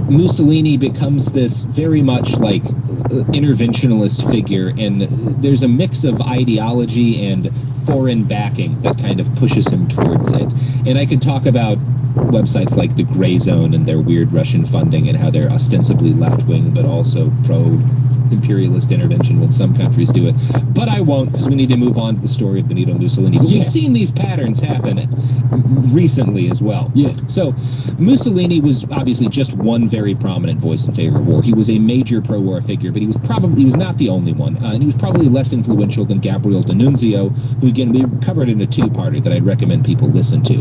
Mussolini becomes this very much like interventionalist figure, and there's a mix of ideology and foreign backing that kind of pushes him towards it. And I could talk about websites like the Gray Zone and their weird Russian funding and how they're ostensibly left-wing but also imperialist intervention when some countries do it. But I won't, because we need to move on to the story of Benito Mussolini. But we've seen these patterns happen recently as well. Yeah. So Mussolini was obviously just one very prominent voice in favor of war. He was a major pro-war figure, but he was not the only one. And he was probably less influential than Gabriel D'Annunzio, who, again, we covered in a two-parter that I'd recommend people listen to.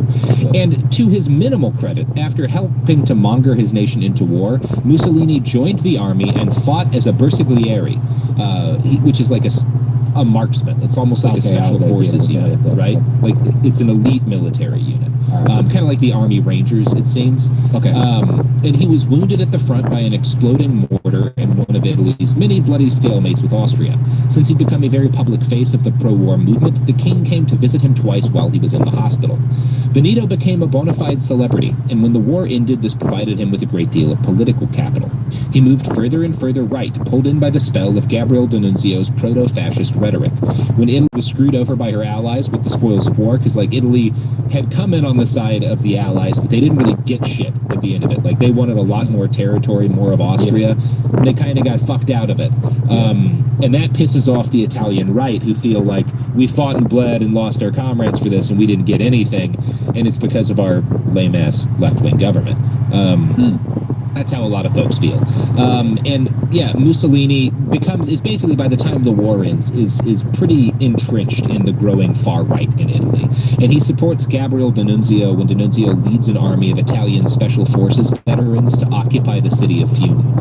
And to his minimal credit, after helping to monger his nation into war, Mussolini joined the army and fought as a bersagliere, which is like a marksman. It's almost like a special forces unit, right? Like it's an elite military unit. Kind of like the Army Rangers, it seems. Okay. And he was wounded at the front by an exploding mortar in one of Italy's many bloody stalemates with Austria. Since he'd become a very public face of the pro-war movement, the king came to visit him twice while he was in the hospital. Benito became a bona fide celebrity, and when the war ended, this provided him with a great deal of political capital. He moved further and further right, pulled in by the spell of Gabriel D'Annunzio's proto-fascist rhetoric. When Italy was screwed over by her allies with the spoils of war, because like Italy had come in on the side of the allies, but they didn't really get shit at the end of it. Like they wanted a lot more territory, more of Austria. They kind of got fucked out of it. And that pisses off the Italian right, who feel like we fought and bled and lost our comrades for this and we didn't get anything, and it's because of our lame-ass left-wing government. That's how a lot of folks feel. And yeah, Mussolini is basically, by the time the war ends, is pretty entrenched in the growing far right in Italy. And he supports Gabriel D'Annunzio when D'Annunzio leads an army of Italian special forces veterans to occupy the city of Fiume.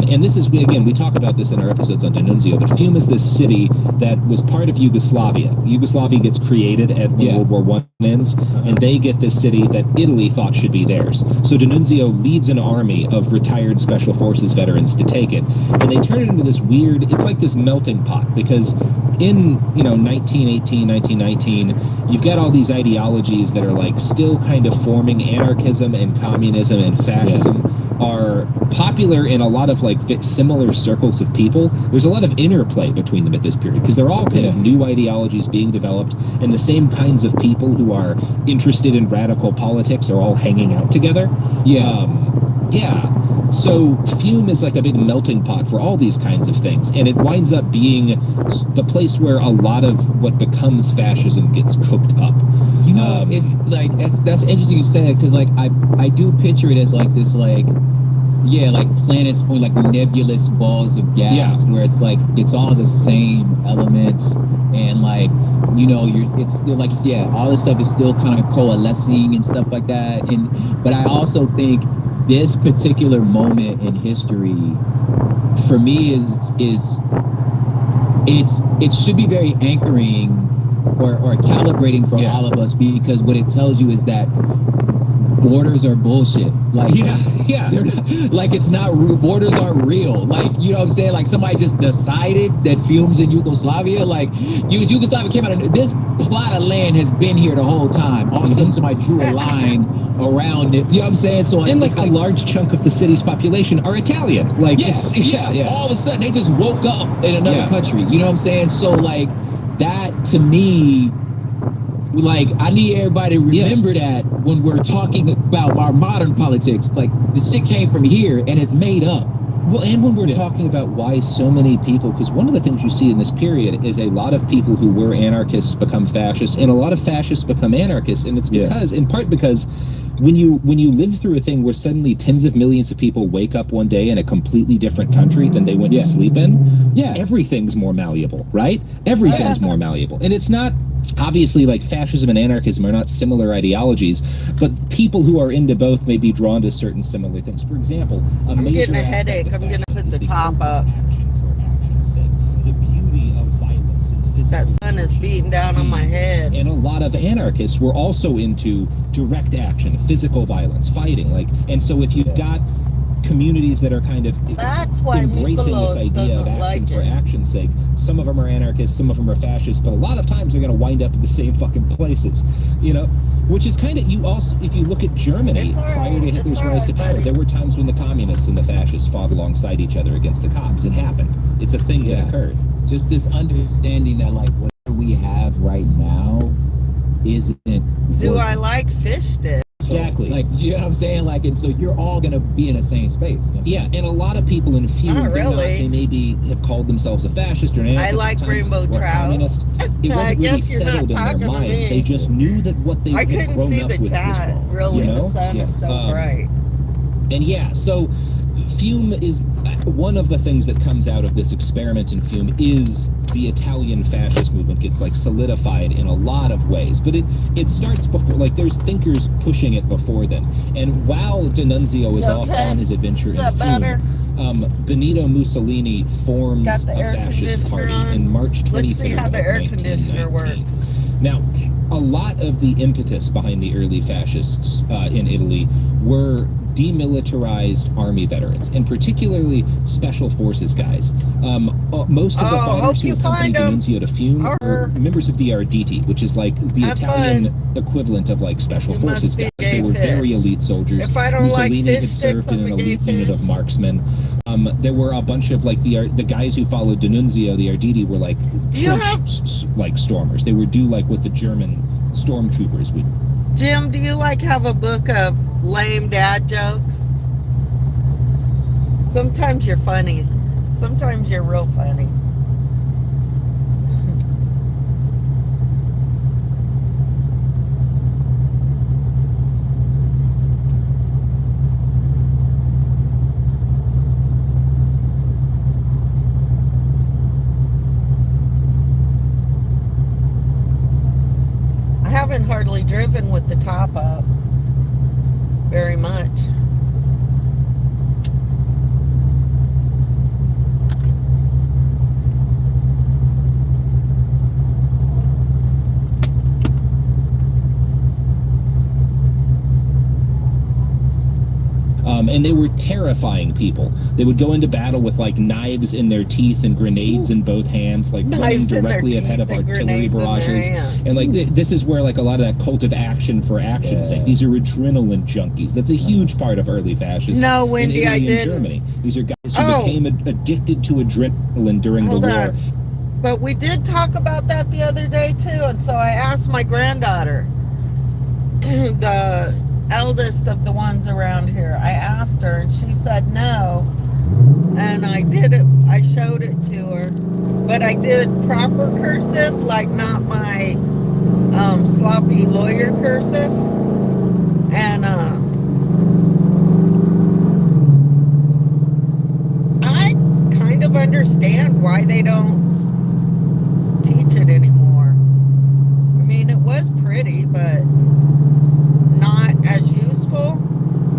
And this is, again, we talk about this in our episodes on D'Annunzio, but Fiume is this city that was part of Yugoslavia. Yugoslavia gets created at when World War I ends, and they get this city that Italy thought should be theirs. So D'Annunzio leads an army of retired special forces veterans to take it, and they turn it into this weird, it's like this melting pot, because in 1918, 1919, you've got all these ideologies that are like still kind of forming. Anarchism and communism and fascism are popular in a lot of like similar circles of people. There's a lot of interplay between them at this period, because they're all kind of new ideologies being developed, and the same kinds of people who are interested in radical politics are all hanging out together. So Fiume is like a big melting pot for all these kinds of things, and it winds up being the place where a lot of what becomes fascism gets cooked up. It's like that's interesting you said, because like I do picture it as like this like planets for like nebulous balls of gas, where it's like it's all the same elements, and like it's still like all this stuff is still kind of coalescing and stuff like that. But I also think this particular moment in history for me it should be very anchoring or calibrating for all of us, because what it tells you is that borders are bullshit. Like they're not, like it's not borders aren't real. Like, you know what I'm saying? Like somebody just decided that Fiume's in Yugoslavia. Like Yugoslavia came out of this plot of land has been here the whole time. All of a sudden somebody drew a line around it. You know what I'm saying? So and like a large chunk of the city's population are Italian. Like all of a sudden they just woke up in another country. You know what I'm saying? So like that to me, like I need everybody to remember that when we're talking about our modern politics. It's like the shit came from here and it's made up. Well, and when we're talking about why so many people, because one of the things you see in this period is a lot of people who were anarchists become fascists, and a lot of fascists become anarchists, and it's because, in part because when you live through a thing where suddenly tens of millions of people wake up one day in a completely different country than they went to sleep in, everything's more malleable, right? Everything's more malleable. And it's not, obviously, like fascism and anarchism are not similar ideologies, but people who are into both may be drawn to certain similar things. For example, I'm getting a headache. I'm going to put the top up. The beauty of violence and physical. That sun is beating down on my head. And a lot of anarchists were also into direct action, physical violence, fighting. And so if you've got communities that are kind of embracing this idea of action for action's sake, some of them are anarchists, some of them are fascists, but a lot of times they're going to wind up in the same fucking places, which is kind of, if you look at Germany prior to Hitler's rise to power, there were times when the communists and the fascists fought alongside each other against the cops. It happened. It's a thing that occurred. Just this understanding that like what we have right now isn't. Do I like fish sticks? Exactly. Like, you know what I'm saying? Like, and so you're all gonna be in the same space. You know? Yeah, and a lot of people in Fume, Not they're not, really. they maybe have called themselves a fascist or an I anarchist like at the time, rainbow or a trout. communist. It I wasn't really guess you're not settled in their talking to minds. me. They just knew that what they I had couldn't grown see up the with chat. was wrong. Really, You know? the sun is so bright. And yeah, so Fume is one of the things that comes out of this experiment in Fume is the Italian fascist movement gets like solidified in a lot of ways, but it starts before, like there's thinkers pushing it before then. And while D'Annunzio is off on his adventure in Fume, Benito Mussolini forms a fascist party in March 23rd Let's see how the of air conditioner 1919. works. Now, a lot of the impetus behind the early fascists in Italy were demilitarized army veterans, and particularly special forces guys. Most of the fighters who accompanied D'Annunzio to Fume were members of the Arditi, which is like the Italian equivalent of like special forces guys. They were very elite soldiers. If I don't Mussolini like had fish served sticks, in an I'm a gay elite unit fish. of marksmen. There were a bunch of like the guys who followed D'Annunzio, the Arditi, were like like stormers. They were do like what the German stormtroopers would. Jim, do you like have a book of lame dad jokes? Sometimes you're funny. Sometimes you're real funny. I haven't hardly driven with the top up very much. And they were terrifying people. They would go into battle with like knives in their teeth and grenades in both hands, like running directly ahead of artillery barrages. And like this is where like a lot of that cult of action for action's sake. These are adrenaline junkies. That's a huge part of early fascism. No, Wendy, in Italy I and didn't. Germany. These are guys who became addicted to adrenaline during the war. But we did talk about that the other day too, and so I asked my granddaughter, the eldest of the ones around here, I asked her and she said no, and I did it, I showed it to her, but I did proper cursive, like not my sloppy lawyer cursive, and I kind of understand why they don't teach it anymore. I mean, it was pretty, but not as useful.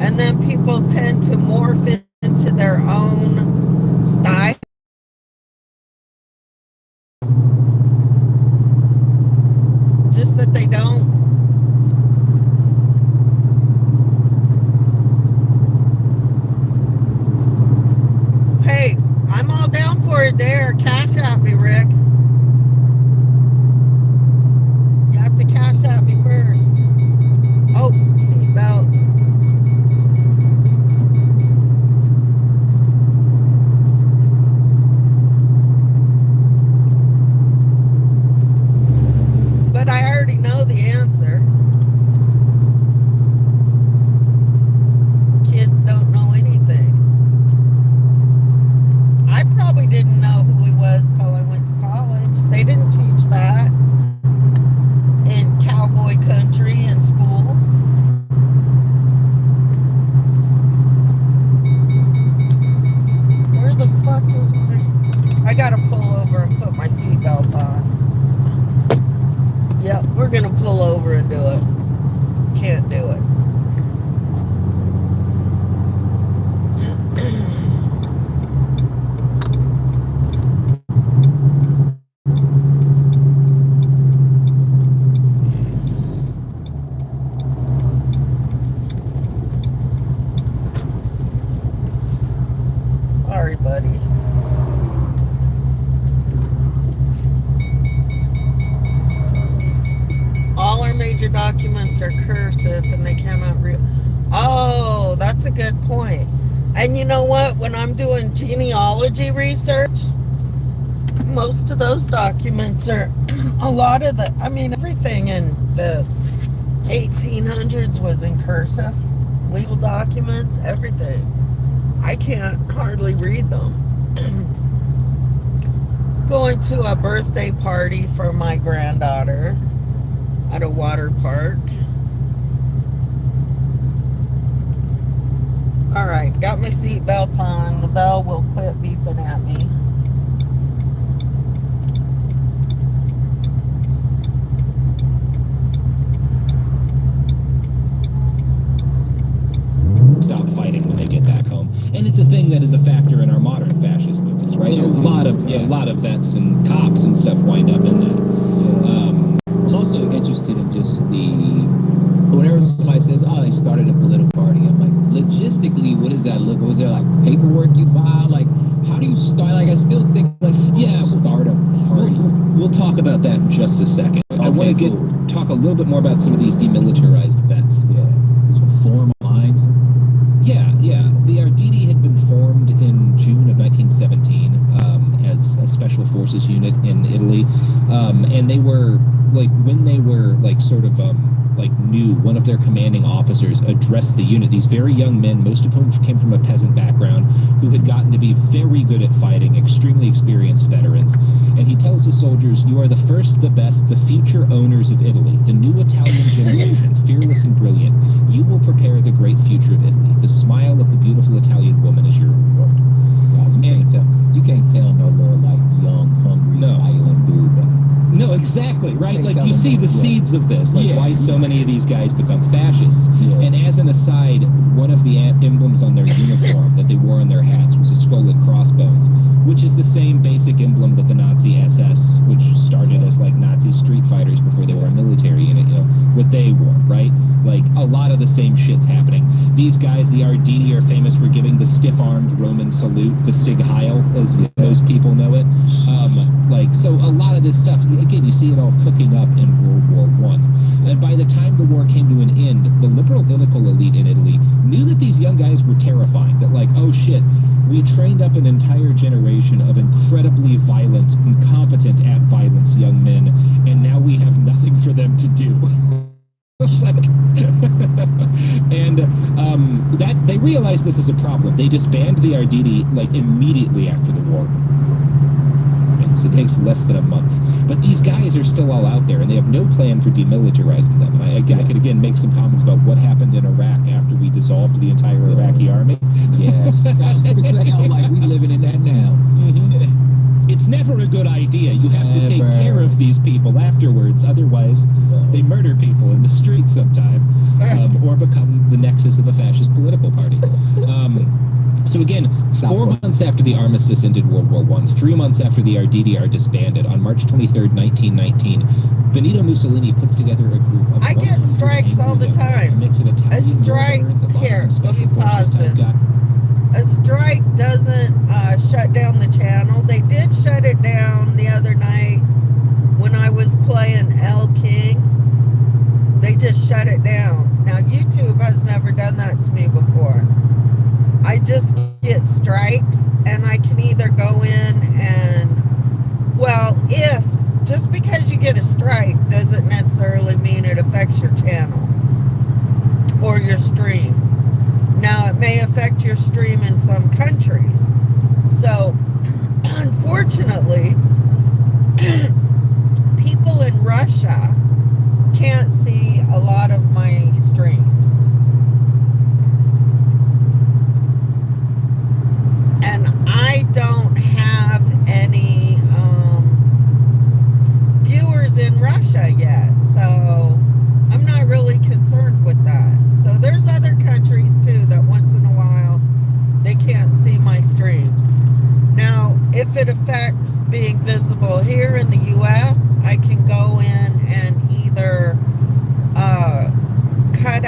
And then people tend to morph it into their own style. Just that they don't. Hey, I'm all down for it there. Cash at me, Rick. You have to cash at me first. Oh, seatbelt. But I already know the answer. These kids don't know anything. I probably didn't know who he was till I went to college. They didn't teach that in cowboy country in school. Where the fuck is my... I gotta pull over and put my seatbelt on. Yep, we're gonna pull over and do it. Can't do it. Sorry, buddy. All our major documents are cursive and they cannot read. Oh, that's a good point. And you know what? When I'm doing genealogy research, most of those documents are a lot of the, I mean, everything in the 1800s was in cursive, legal documents, everything. I can't hardly read them. Going to a birthday party for my granddaughter at a water park. Alright, got my seatbelt on. The bell will quit beeping at me. Stop fighting when they get back home, and it's a thing that is a factor in our modern fascist movements, right? A lot of vets and cops and stuff wind up in that. I'm also interested in just whenever somebody says, "Oh, they started a political party," I'm like, logistically, what does that look? Was there like paperwork you file? Like, how do you start? Like, I still think like, start a party. We'll talk about that in just a second. I want to talk a little bit more about some of these demilitarized vets. Yeah, so form lines. Yeah. The Arditi had been formed in June of 1917 as a special forces unit in Italy, and they were when they were new, one of their commanding officers addressed the unit. These very young men, most of whom came from a peasant background, who had gotten to be very good at fighting, extremely experienced veterans. And he tells the soldiers, "You are the first, the best, the future owners of Italy, the new Italian generation, fearless and brilliant. You will prepare the great future of Italy. The smile of the beautiful Italian woman is your reward." You can't tell no little young, hungry, violent dude. No, exactly, right? Like, you see the seeds of this, why so many of these guys become fascists. And as an aside, one of the emblems on their uniform that they wore on their hats was a skull and crossbones, which is the same basic emblem that the Nazi SS, which started as Nazi street fighters before they were a military unit, what they wore, right? Like, a lot of the same shit's happening. These guys, the Arditi, are famous for giving the stiff-armed Roman salute, the Sig Heil, as most people know it. So a lot of this stuff, again, you see it all cooking up in World War I. And by the time the war came to an end, the liberal political elite in Italy knew that these young guys were terrifying, that oh shit, we trained up an entire generation of incredibly violent, incompetent at violence young men, and now we have nothing for them to do. And that they realized this is a problem. They disbanded the Arditi immediately after the war. So it takes less than a month. But these guys are still all out there, and they have no plan for demilitarizing them. And I could again make some comments about what happened in Iraq after we dissolved the entire Iraqi army. Yes, I was going to say, we living in that now. It's never a good idea. You have to take care of these people afterwards. Otherwise, they murder people in the streets sometime, or become the nexus of a fascist political party. So again, 4 months after the armistice ended World War I, 3 months after the Arditi are disbanded, on March 23rd, 1919, Benito Mussolini puts together a group of... I get strikes all the time. A mix of Italian veterans, Here, let me pause this. A strike doesn't shut down the channel. They did shut it down the other night when I was playing El King. They just shut it down. Now, YouTube has never done that to me before. I just get strikes, and I can either go in and, just because you get a strike doesn't necessarily mean it affects your channel or your stream. Now, it may affect your stream in some countries. So, unfortunately, people in Russia can't see a lot of my streams. And I don't have any viewers in Russia yet, so I'm not really concerned with that. So there's other countries too that once in a while they can't see my streams. Now, if it affects being visible here in the US, I can go in and either cut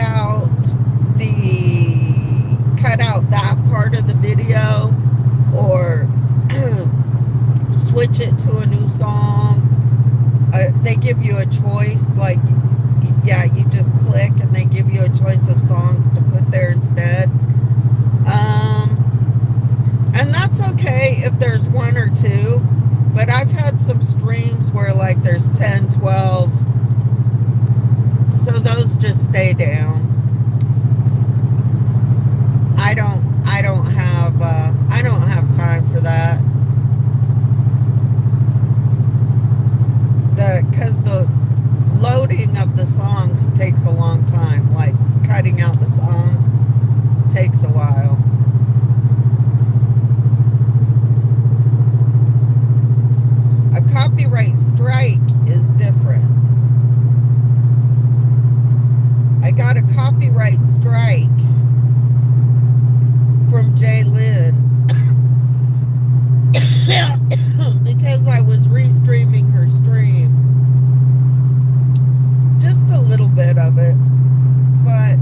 out that part of the video, or switch it to a new song. They give you a choice, you just click and they give you a choice of songs to put there instead. And that's okay if there's one or two, but I've had some streams where there's 10, 12. So those just stay down. I don't have time for that. Because the loading of the songs takes a long time. Like cutting out the songs takes a while. A copyright strike is different. I got a copyright strike from Jay Lynn because I was restreaming her stream. Just a little bit of it, but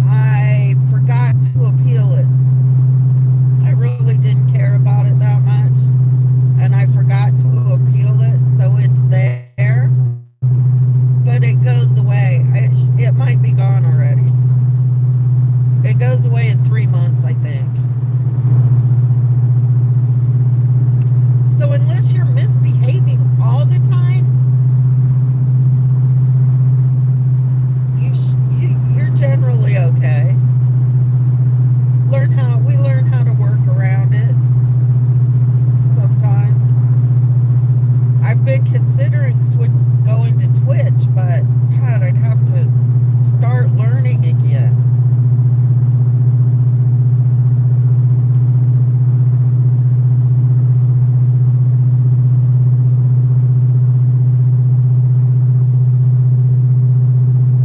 I forgot to appeal it. I really didn't care about it that much, and I forgot to appeal it, so it's there, but it goes away. It might be gone already. It goes away in 3 months, I think. So unless you're misbehaving all the time, you're generally okay. We learn how to work around it sometimes. I've been considering going to Twitch, but God, I'd have to start learning again.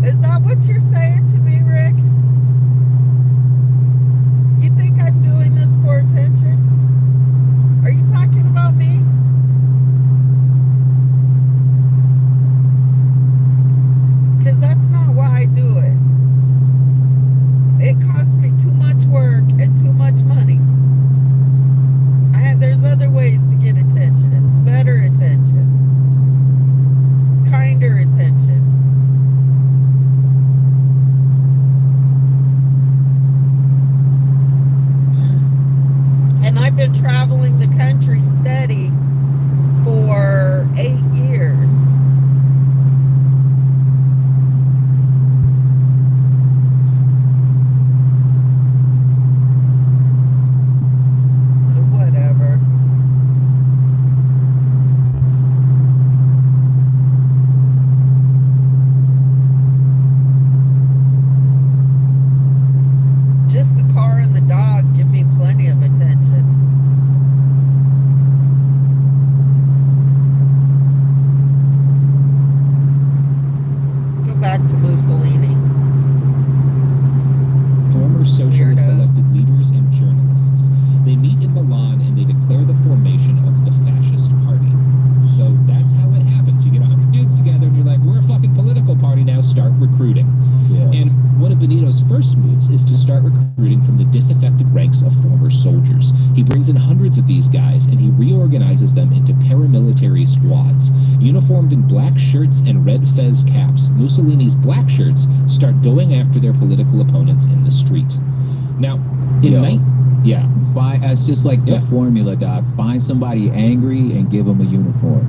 Is that what you're saying to me, Rick? You think I'm doing this for attention? Are you talking about me? Because that's not why I do it. It costs me too much work and too much money. There's other ways to get attention. Better attention. Kinder attention. And I've been traveling the country steady for 8 years. Whatever. Just the car and the dog give me plenty of attention. Go back to Mussolini. Former socialist elected leaders and journalists. They meet in Milan and they declare the formation of the fascist party. So that's how it happens. You get 100 dudes together and you're like, we're a fucking political party now, start recruiting. Yeah. And one of Benito's first moves is to start recruiting from the disaffected ranks of former soldiers. He brings in hundreds of these guys and he reorganizes them into paramilitary squads. Uniformed in black shirts and red fez caps, Mussolini's black shirts start going after their political opponents in the street. Now, It's just like the formula, Doc. Find somebody angry and give them a uniform.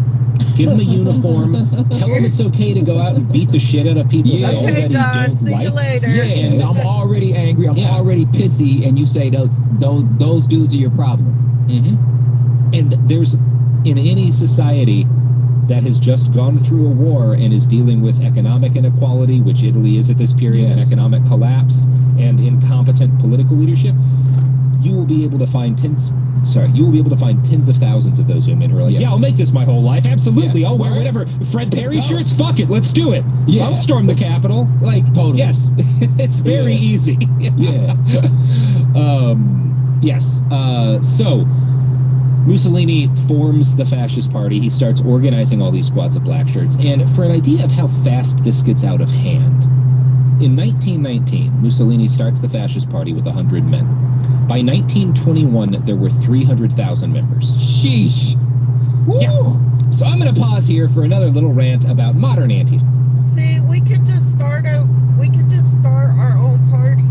Give them a uniform. Tell them it's okay to go out and beat the shit out of people they already don't see like. you later. Yeah, and I'm already angry. I'm already pissy, and you say those dudes are your problem. Mm-hmm. And there's in any society that has just gone through a war and is dealing with economic inequality, which Italy is at this period, and economic collapse and incompetent political leadership, you will be able to find tens of thousands of those young men who are like, yeah, I'll make this my whole life. Absolutely. I'll wear whatever Fred Perry shirts. Fuck it. Let's do it. Yeah. I'll storm the Capitol. Like, totally. Yes. It's very easy. Yeah. Yes. So Mussolini forms the fascist party. He starts organizing all these squads of black shirts. And for an idea of how fast this gets out of hand, in 1919, Mussolini starts the fascist party with 100 men. By 1921, there were 300,000 members. Sheesh. Woo. Yeah. So I'm going to pause here for another little rant about modern Antifa. See, we could just start our own party.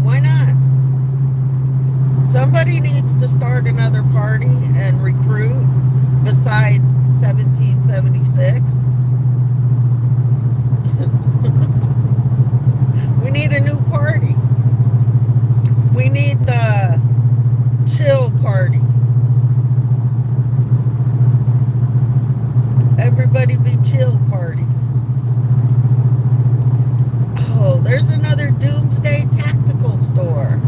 Why not? Somebody needs to start another party and recruit besides 1776. everybody be chill party. Oh, there's another Doomsday Tactical store.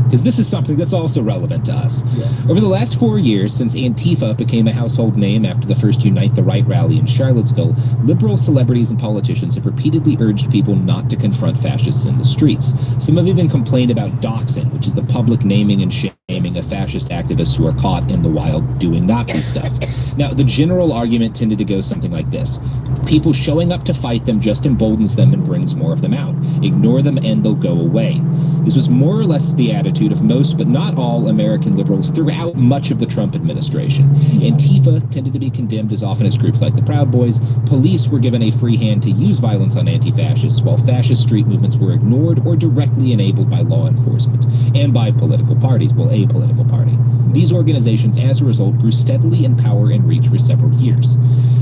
Because this is something that's also relevant to us. Yes. Over the last 4 years, since Antifa became a household name after the first Unite the Right rally in Charlottesville, liberal celebrities and politicians have repeatedly urged people not to confront fascists in the streets. Some have even complained about doxing, which is the public naming and shaming of fascist activists who are caught in the wild doing Nazi stuff. Now, the general argument tended to go something like this. People showing up to fight them just emboldens them and brings more of them out. Ignore them and they'll go away. This was more or less the attitude of most, but not all, American liberals throughout much of the Trump administration. Antifa tended to be condemned as often as groups like the Proud Boys. Police were given a free hand to use violence on anti-fascists, while fascist street movements were ignored or directly enabled by law enforcement and by political parties, well, a political party. These organizations, as a result, grew steadily in power and reach for several years.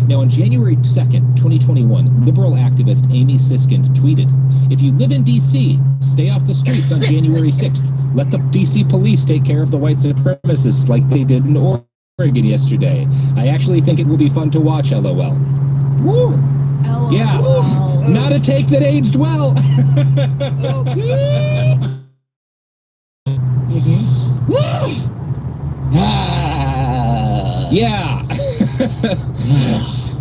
Now, on January 2nd, 2021, liberal activist Amy Siskind tweeted, "If you live in D.C., stay off the streets on January 6th. Let the D.C. police take care of the white supremacists like they did in Oregon yesterday. I actually think it will be fun to watch, LOL." Woo! LOL. Yeah. Not a take that aged well. Yeah.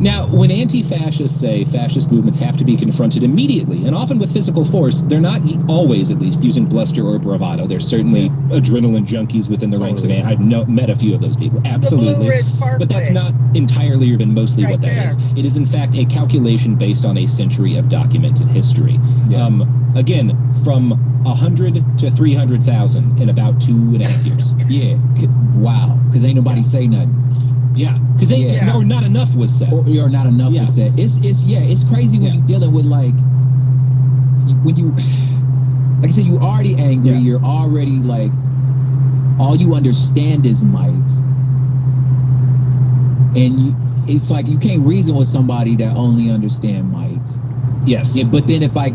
Now, when anti-fascists say fascist movements have to be confronted immediately, and often with physical force, they're not always, at least, using bluster or bravado. There's certainly adrenaline junkies within the ranks of I've met a few of those people. Absolutely. But that's not entirely or even mostly what that is. It is, in fact, a calculation based on a century of documented history. Yeah. Again, from 100 to 300,000 in about 2.5 years. Yeah. Wow. Because ain't nobody say nothing. Yeah, because or not enough was said. Or not enough was said. It's crazy when you're dealing with like I said, you're already angry. You're already like, all you understand is might, and it's like you can't reason with somebody that only understand might. Yes. Yeah, but then if I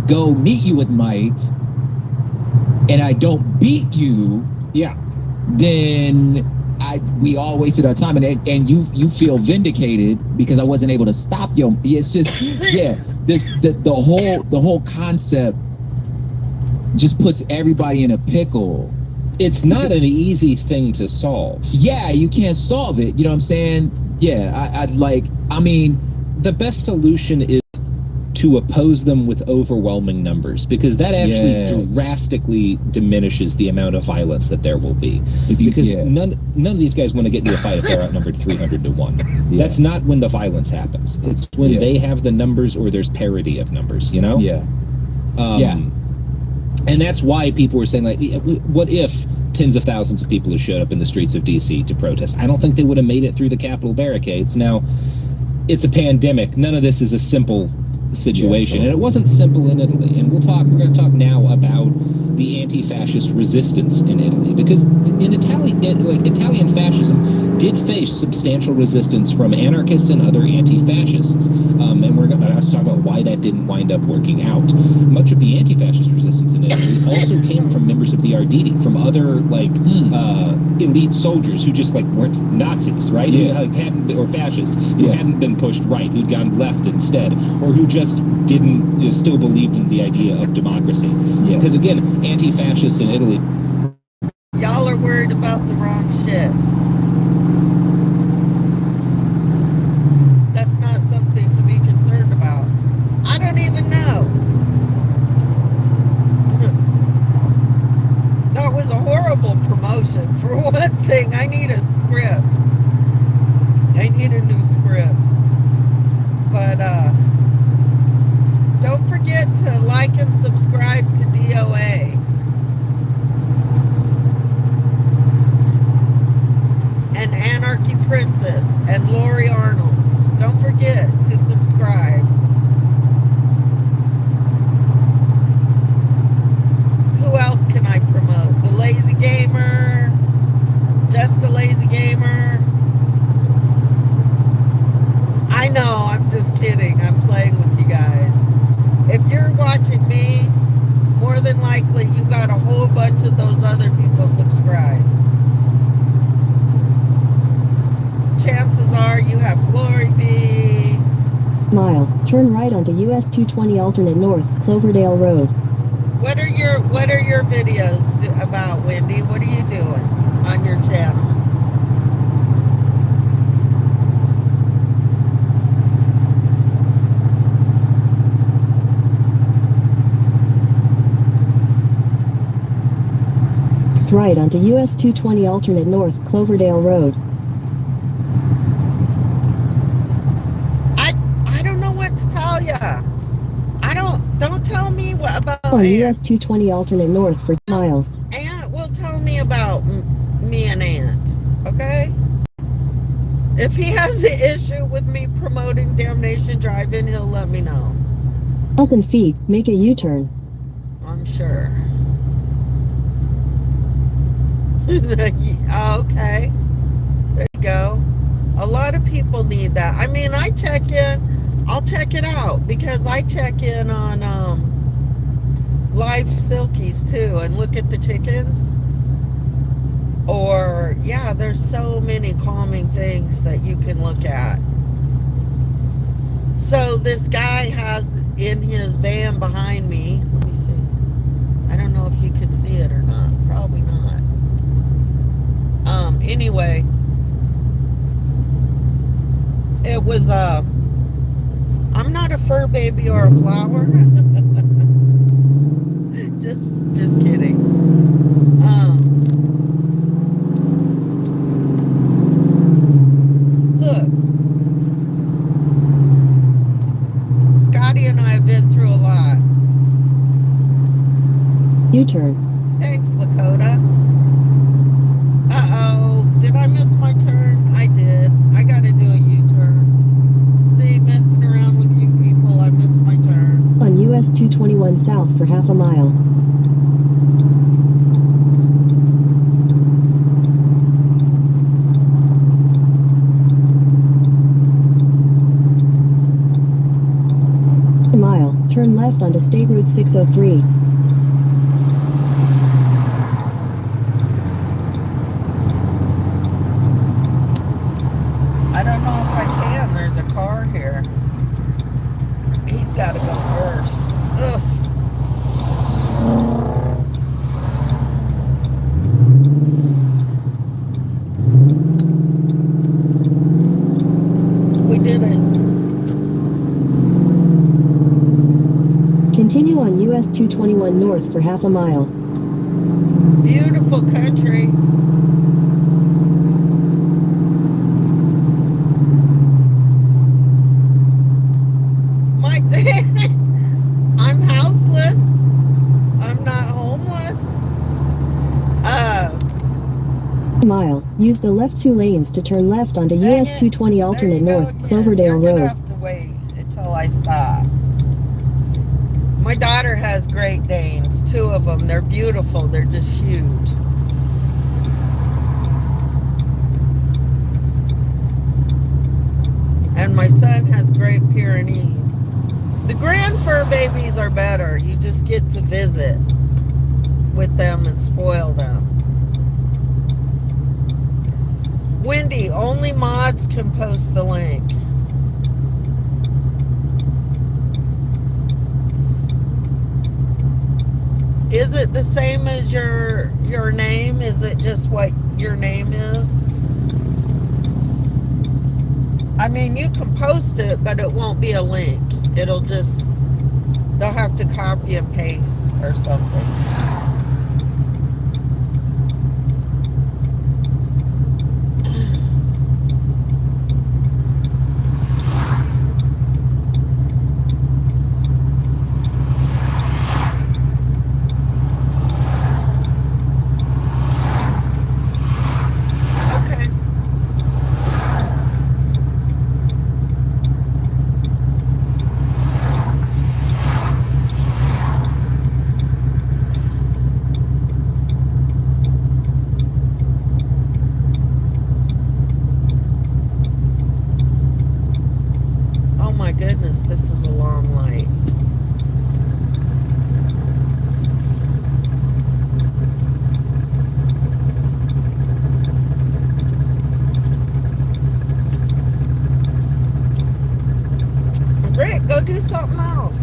go meet you with might and I don't beat you, then we all wasted our time, and you feel vindicated because I wasn't able to stop you. It's just the whole concept just puts everybody in a pickle. It's not an easy thing to solve. Yeah, you can't solve it. You know what I'm saying? Yeah, I mean, the best solution is to oppose them with overwhelming numbers, because that actually drastically diminishes the amount of violence that there will be. Because none of these guys want to get into a fight if they're outnumbered 300 to 1. Yeah. That's not when the violence happens. It's when they have the numbers or there's parity of numbers, you know? Yeah. And that's why people were saying, like, what if tens of thousands of people had showed up in the streets of D.C. to protest? I don't think they would have made it through the Capitol barricades. Now, it's a pandemic. None of this is a simple situation, and it wasn't simple in Italy. And we're going to talk now about the anti-fascist resistance in Italy, because in Italian fascism did face substantial resistance from anarchists and other anti-fascists, and we're going to talk about why that didn't wind up working out. Much of the anti-fascist resistance in Italy also came from members of the Arditi, from other elite soldiers who just weren't Nazis, right? Or fascists who hadn't been pushed right, who'd gone left instead, or who just didn't still believed in the idea of democracy. Because again, anti-fascists in Italy, y'all are worried about the wrong shit. That's not something to be concerned about. I don't even know. That was a horrible promotion. For one thing, I need a script. I need a new script. But don't forget to like and subscribe to DOA. And Anarchy Princess and Lori Arnold. Don't forget to subscribe. Who else can I promote? The Lazy Gamer. Just a Lazy Gamer. I know, I'm just kidding. I'm playing with you guys. watching me, more than likely you got a whole bunch of those other people subscribed. Chances are you have Glory Bee. Mile, turn right onto US 220 alternate north, Cloverdale Road. What are your videos about, Wendy? What are you doing on your channel? Right onto US 220 alternate north, Cloverdale Road. I don't know what to tell ya. Don't tell me what about on US 220 alternate north for miles. Aunt will tell me about me and Aunt, okay? If he has the issue with me promoting damnation driving, he'll let me know. 1,000 feet, make a U-turn. I'm sure. Okay, there you go. A lot of people need that. I mean, I'll check it out because I check in on live silkies too and look at the chickens. Or yeah, there's so many calming things that you can look at. So this guy has in his van behind me, let me see, I don't know if you could see it or not, probably not. Anyway, it was I'm not a fur baby or a flower. just kidding. Look, Scotty and I have been through a lot. U-turn. Thanks, Lakota. Uh-oh, did I miss my turn? I did. I gotta do a U-turn. See, messing around with you people, I missed my turn. On US 221 south for half a mile. A mile, turn left onto State Route 603. I don't know if I can. There's a car here. He's got to go first. Ugh. We did it. Continue on US 221 north for half a mile. Beautiful country. I'm houseless. I'm not homeless. Mile. Use the left 2 lanes to turn left onto US 220 alternate north, Cloverdale You're Road. gonna have to wait until I stop. My daughter has Great Danes, 2 of them. They're beautiful. They're just huge. And my son has Great Pyrenees. The grand fur babies are better. You just get to visit with them and spoil them. Wendy, only mods can post the link. Is it the same as your name? Is it just what your name is? I mean, you can post it, but it won't be a link. It'll just, they'll have to copy and paste or something. Goodness, this is a long light. Go do something else.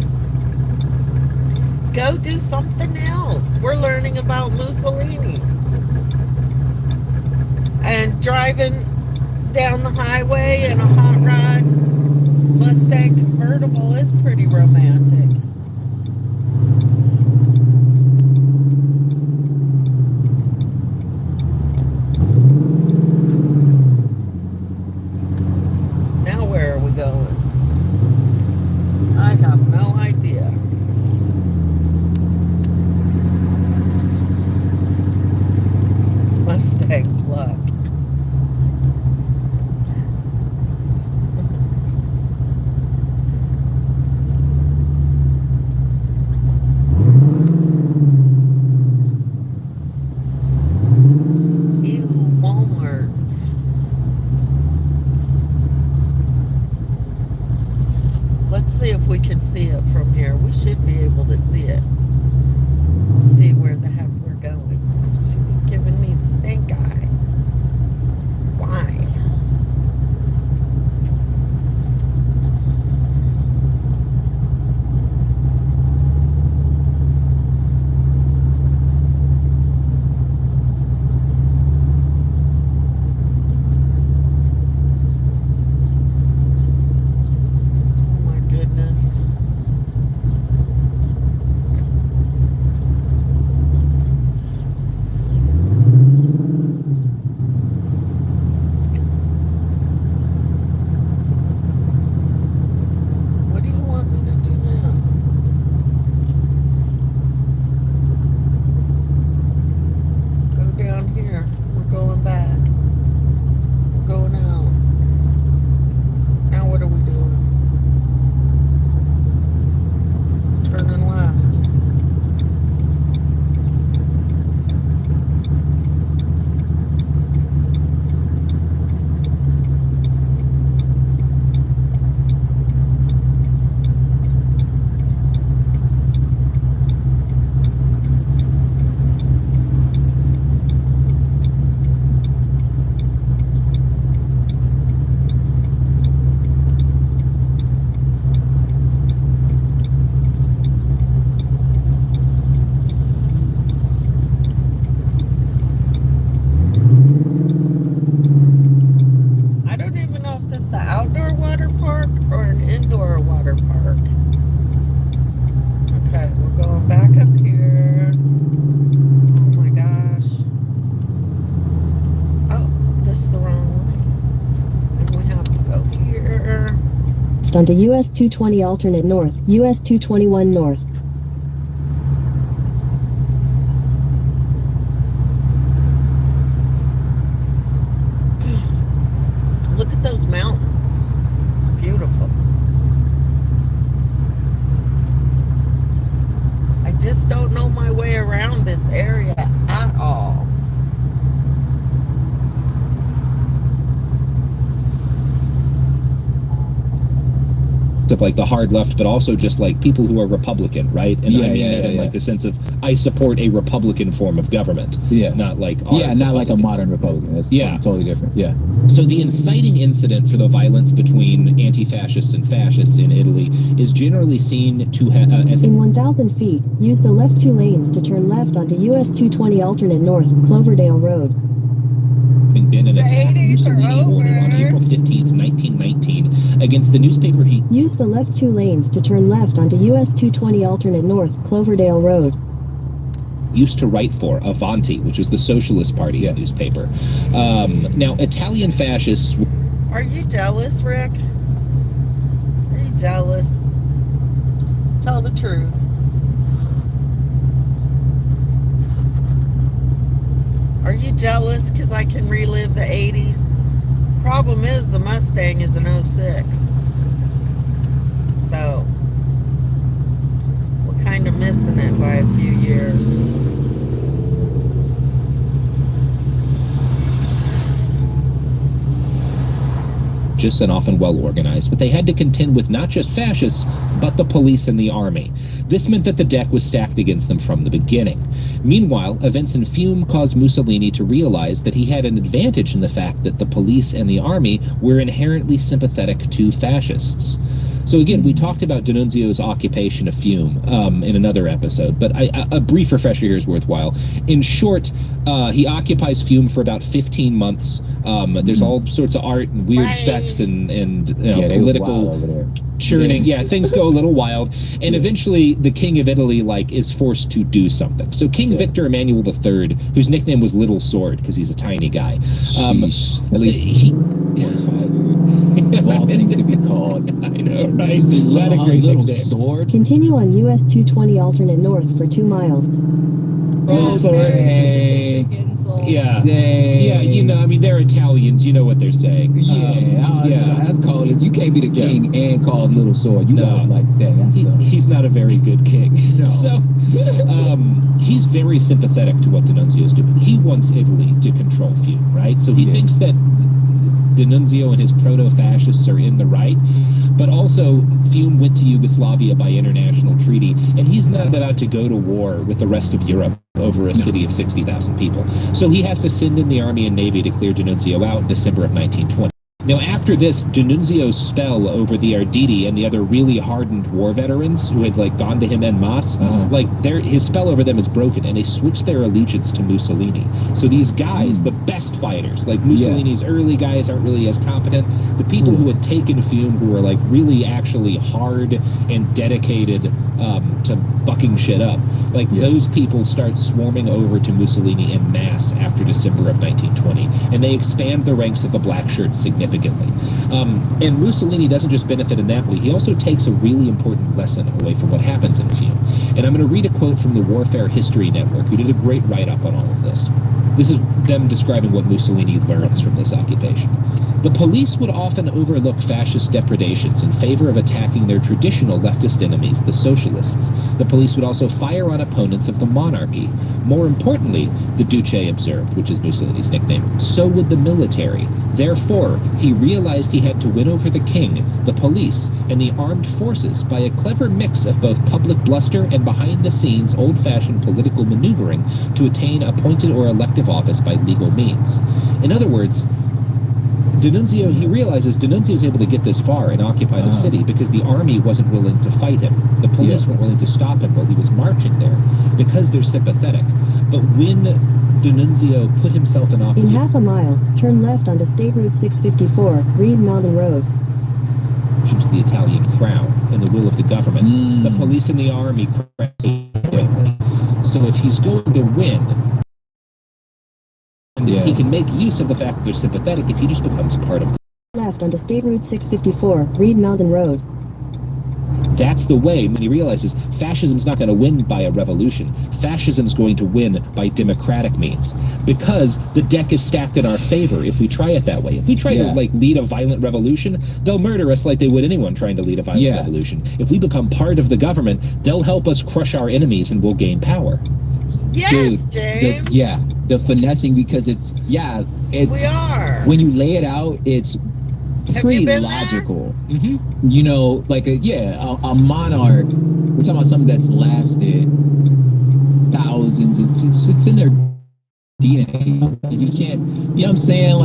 Go do something else. We're learning about Mussolini. And driving down the highway in a hot rod Mustang convertible is pretty romantic. Now where are we going? I have no idea. Mustang luck. Ew, Walmart. Let's see if we can see it from here. We should be able to see it. See where the heck we're going. She was giving me the stink eye. Why? Oh my goodness. What do you want me to do now? Go down here. We're going back. We're going out. Now what are we doing? Turning left. I don't even know if this is an outdoor water park or an indoor water park. Okay, we're going back up here. Oh my gosh. Oh, this is the wrong way. And we have to go here. Onto US 220 alternate north, US 221 north. Look at those mountains. It's beautiful. I just don't know my way around this area at all. Of like the hard left, but also just like people who are Republican, right? And I mean that in like the sense of I support a Republican form of government. Yeah. Not like not like a modern Republican. That's totally different. Yeah. So the inciting incident for the violence between anti-fascists and fascists in Italy is generally seen to have as In 1,000 feet, use the left 2 lanes to turn left onto US 220 alternate north, Cloverdale Road. having been an attack Mussolini ordered on April 15th, 1919 against the newspaper he Use the left 2 lanes to turn left onto US 220 alternate north, Cloverdale Road. used to write for, Avanti, which was the Socialist Party newspaper. Now, Italian fascists... Are you jealous, Rick? Are you jealous? Tell the truth. Are you jealous because I can relive the 80s? Problem is, the Mustang is an 06. So, we're kind of missing it by a few years. And often well organized, but they had to contend with not just fascists, but the police and the army. This meant that the deck was stacked against them from the beginning. Meanwhile, events in Fiume caused Mussolini to realize that he had an advantage in the fact that the police and the army were inherently sympathetic to fascists. So again, we talked about D'Annunzio's occupation of Fiume in another episode, but a brief refresher here is worthwhile. In short, he occupies Fiume for about 15 months. There's all sorts of art and weird sex and political churning. Yeah, things go a little wild, and eventually the king of Italy is forced to do something. So King Victor Emmanuel III, whose nickname was Little Sword because he's a tiny guy, at least of all things to be called. I know, right? Not a great little nickname. sword. Continue on US 220 alternate north for 2 miles. Little Sword. Yeah. Yeah, I mean, they're Italians. You know what they're saying. That's called it. You can't be the king and called Little Sword. You know, like that. He's not a very good king. No. So, he's very sympathetic to what D'Annunzio's doing. He wants Italy to control Fiume, right? So he thinks that D'Annunzio and his proto-fascists are in the right, but also Fiume went to Yugoslavia by international treaty, and he's not about to go to war with the rest of Europe over a city of 60,000 people. So he has to send in the army and navy to clear D'Annunzio out in December of 1920. Now, after this, D'Annunzio's spell over the Arditi and the other really hardened war veterans who had gone to him en masse, his spell over them is broken, and they switch their allegiance to Mussolini. So these guys, the best fighters, Mussolini's early guys aren't really as competent. The people who had taken Fiume, who were really actually hard and dedicated to fucking shit up, those people start swarming over to Mussolini en masse after December of 1920, and they expand the ranks of the black shirts significantly. And Mussolini doesn't just benefit in that way, he also takes a really important lesson away from what happens in Fiume. And I'm going to read a quote from the Warfare History Network, who did a great write-up on all of this. This is them describing what Mussolini learns from this occupation. The police would often overlook fascist depredations in favor of attacking their traditional leftist enemies, the socialists. The police would also fire on opponents of the monarchy. More importantly, the Duce observed, which is Mussolini's nickname, so would the military. Therefore, he realized he had to win over the king, the police, and the armed forces by a clever mix of both public bluster and behind-the-scenes old-fashioned political maneuvering to attain appointed or elective office by legal means. In other words, he realizes D'Annunzio's able to get this far and occupy the city because the army wasn't willing to fight him. The police weren't willing to stop him while he was marching there because they're sympathetic. But when D'Annunzio put himself in opposition... In half a mile, turn left onto State Route 654, Reed Mountain Road. ...to the Italian crown and the will of the government, the police and the army So if he's going to win... he can make use of the fact that they're sympathetic if he just becomes part of... Left onto State Route 654, Reed Mountain Road. That's the way when he realizes fascism's not going to win by a revolution. Fascism's going to win by democratic means. Because the deck is stacked in our favor if we try it that way. If we try to lead a violent revolution, they'll murder us like they would anyone trying to lead a violent revolution. If we become part of the government, they'll help us crush our enemies and we'll gain power. Yes, James. The finessing, because it's we are. When you lay it out, it's pretty logical. You know, a monarch. We're talking about something that's lasted thousands. It's in their DNA. You can't. You know what I'm saying?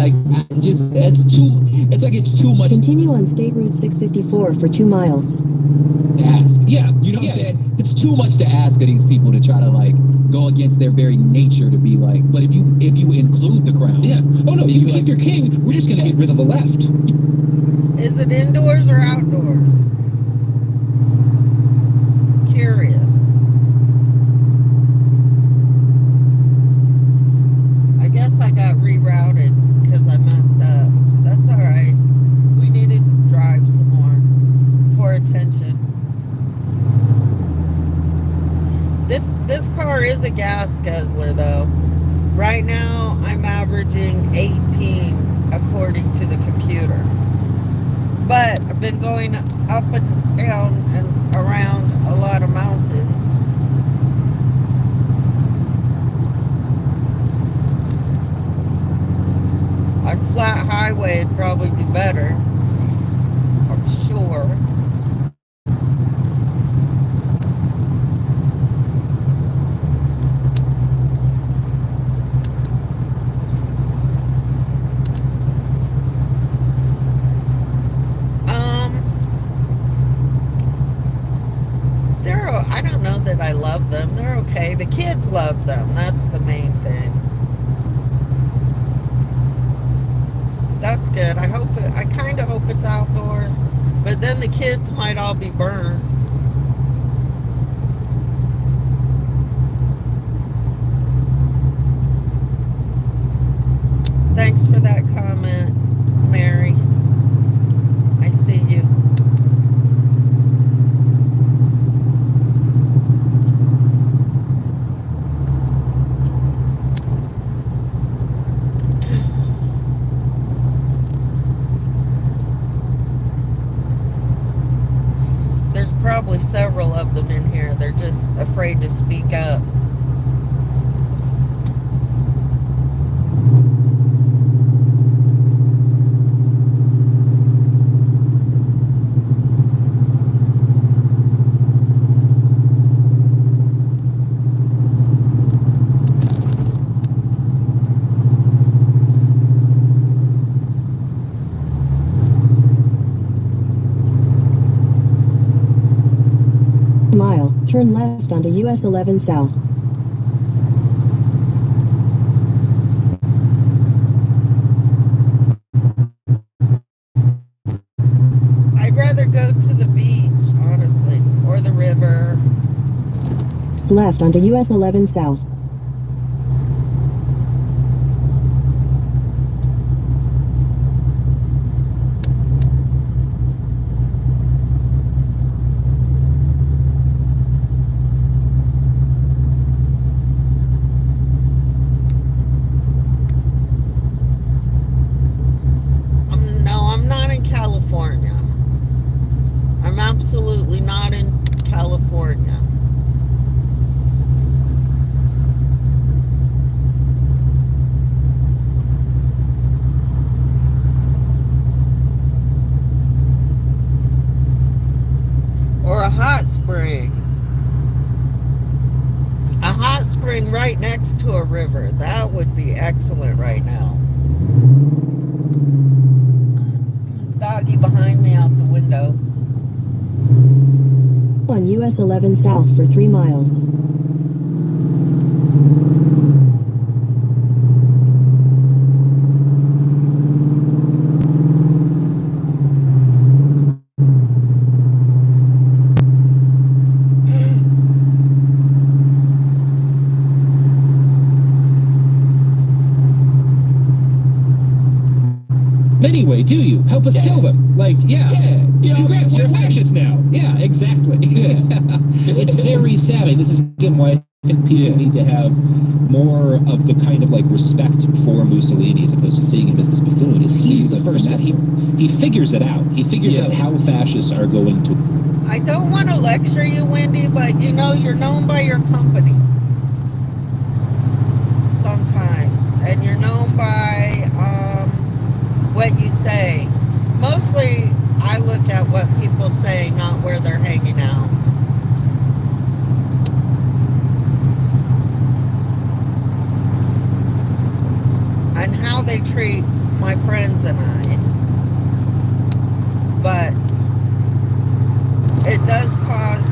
It's too much. Continue on State Route 654 for 2 miles. To ask. You know what I'm saying? It's too much to ask of these people to try to go against their very nature to be but if you include the crown. You keep your king, we're just gonna get rid of the left. Is it indoors or outdoors? Curious. I guess I got rerouted because I messed up. That's all right. We needed to drive some more for attention. This car is a gas guzzler though. Right now I'm averaging 18 according to the computer. But I've been going up and down and around a lot of mountains. On flat highway it'd probably do better. I'm sure. that I love them. They're okay. The kids love them. That's the main thing. That's good. I kind of hope it's outdoors, but then the kids might all be burned. Thanks for that comment, Mary. I see you. There's probably several of them in here. They're just afraid to speak up. Mile, turn left onto US 11 South. I'd rather go to the beach, honestly, or the river. Left onto US 11 South. No, I'm not in California. I'm absolutely not in California. Or a hot spring. A hot spring right next to a river. That would be excellent right now. There's doggy behind me out the window. On US 11 South for 3 miles. Anyway, do you? Help us kill them. Like, yeah. Congrats, you're fascist now. Yeah, exactly. It's very sad. And this is, again, why I think people need to have more of the kind of, like, respect for Mussolini as opposed to seeing him as this buffoon. Is he's the first one. He figures it out. He figures out how fascists are going to... I don't want to lecture you, Wendy, but you know you're known by your company. Sometimes. And you're known by what you say. Mostly, I look at what people say, not where they're hanging out. And how they treat my friends and I. But it does cause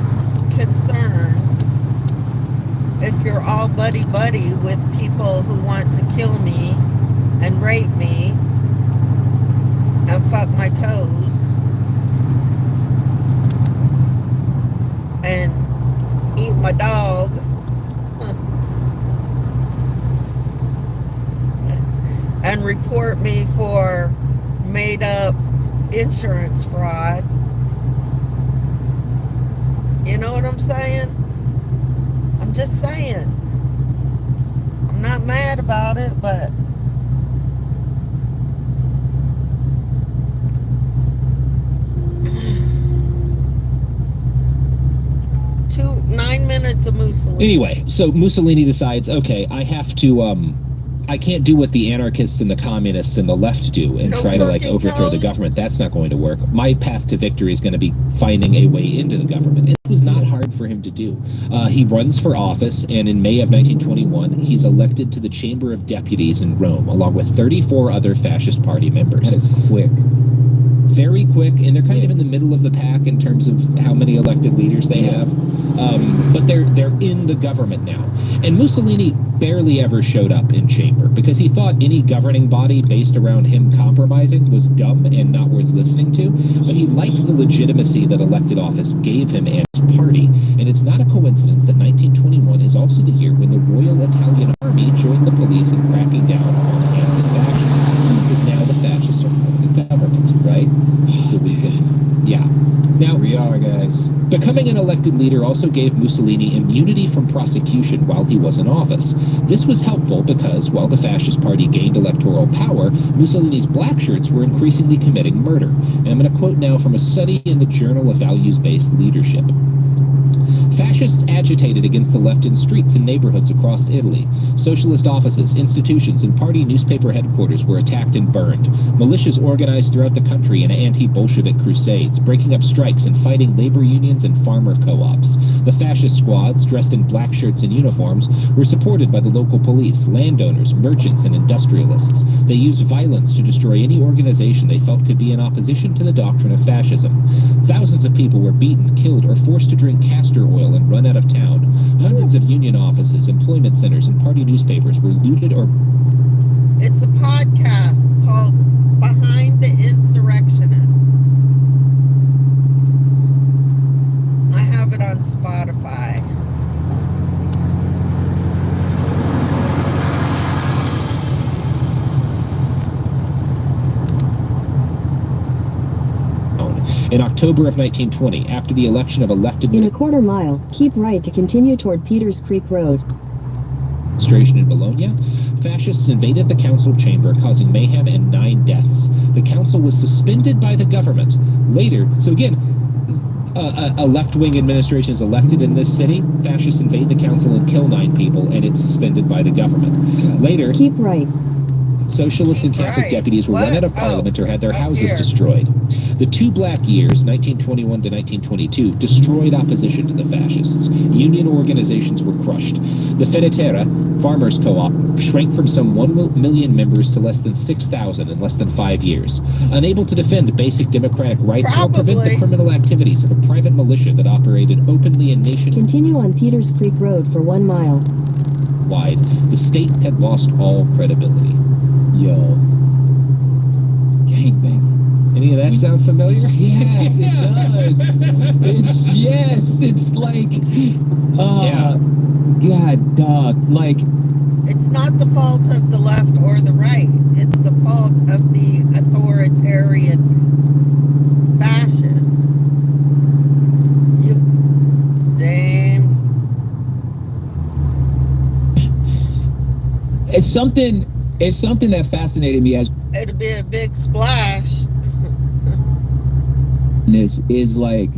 concern if you're all buddy-buddy with people who want to kill me and rape me and fuck my toes and eat my dog and report me for made up insurance fraud. You know what I'm saying? I'm just saying. I'm not mad about it, but nine minutes of Mussolini. Anyway, so Mussolini decides, okay, I have to, I can't do what the anarchists and the communists and the left do and try to, like, overthrow the government. That's not going to work. My path to victory is going to be finding a way into the government. It was not hard for him to do. He runs for office, and in May of 1921, he's elected to the Chamber of Deputies in Rome, along with 34 other fascist party members. That is quick. very quick, and they're kind of in the middle of the pack in terms of how many elected leaders they have. But they're in the government now. And Mussolini barely ever showed up in chamber because he thought any governing body based around him compromising was dumb and not worth listening to. But he liked the legitimacy that elected office gave him and his party. And it's not a coincidence that 1921 is also the year when the Royal Italian Army joined the police in cracking down on anti-fascists, because now the fascists are part of the government, right? So we can, yeah. Now, we are, guys. Becoming an elected leader also gave Mussolini immunity from prosecution while he was in office. This was helpful because, while the Fascist Party gained electoral power, Mussolini's black shirts were increasingly committing murder. And I'm going to quote now from a study in the Journal of Values-Based Leadership. Fascists agitated against the left in streets and neighborhoods across Italy. Socialist offices, institutions, and party newspaper headquarters were attacked and burned. Militias organized throughout the country in anti-Bolshevik crusades, breaking up strikes and fighting labor unions and farmer co-ops. The fascist squads, dressed in black shirts and uniforms, were supported by the local police, landowners, merchants, and industrialists. They used violence to destroy any organization they felt could be in opposition to the doctrine of fascism. Thousands of people were beaten, killed, or forced to drink castor oil and run out of town. Hundreds of union offices, employment centers, and party newspapers were looted or... It's a podcast called Behind the Insurrectionists. I have it on Spotify. In October of 1920, after the election of a left In a quarter mile, keep right to continue toward Peters Creek Road. Administration in Bologna, fascists invaded the council chamber, causing mayhem and 9 deaths. The council was suspended by the government. Later, so again, a left-wing administration is elected in this city. Fascists invade the council and kill 9 people, and it's suspended by the government. Later, keep right. Socialists and Catholic deputies were run out of parliament or had their houses destroyed. The 2 black years, 1921 to 1922, destroyed opposition to the fascists. Union organizations were crushed. The Fedetera, farmers' co-op, shrank from some 1 million members to less than 6,000 in less than 5 years. Unable to defend basic democratic rights or prevent the criminal activities of a private militia that operated openly in nation... Continue on Peters Creek Road for 1 mile. ...wide, the state had lost all credibility. Yo. Gangbang. Any of that sound familiar? Yes, it does. It's like, God, dog, like... It's not the fault of the left or the right. It's the fault of the authoritarian fascists. James. It's something that fascinated me as... It'd be a big splash. This is like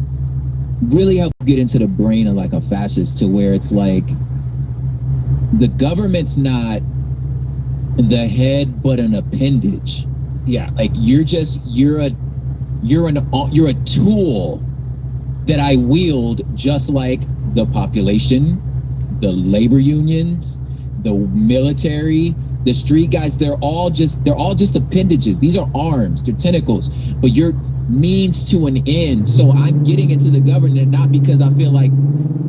really help get into the brain of like a fascist, to where it's like the government's not the head but an appendage. Yeah, like you're a tool that I wield, just like the population, the labor unions, the military, the street guys. They're all just appendages. These are arms, they're tentacles, but you're means to an end. So I'm getting into the government not because I feel like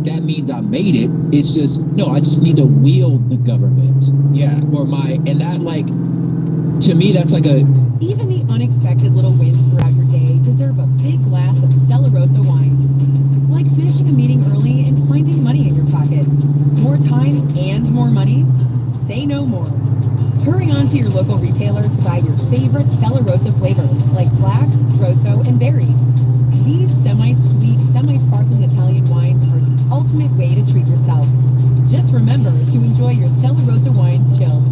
that means I made it. It's just, no, I just need to wield the government. Yeah. And that, like, to me, that's like a... Even the unexpected little wins throughout your day deserve a big glass of Stella Rosa wine. Like finishing a meeting early and finding money in your pocket. More time and more money? Say no more. Hurry on to your local retailer to buy your favorite Stella Rosa flavors like black, rosso, and berry. These semi-sweet, semi-sparkling Italian wines are the ultimate way to treat yourself. Just remember to enjoy your Stella Rosa wines chilled.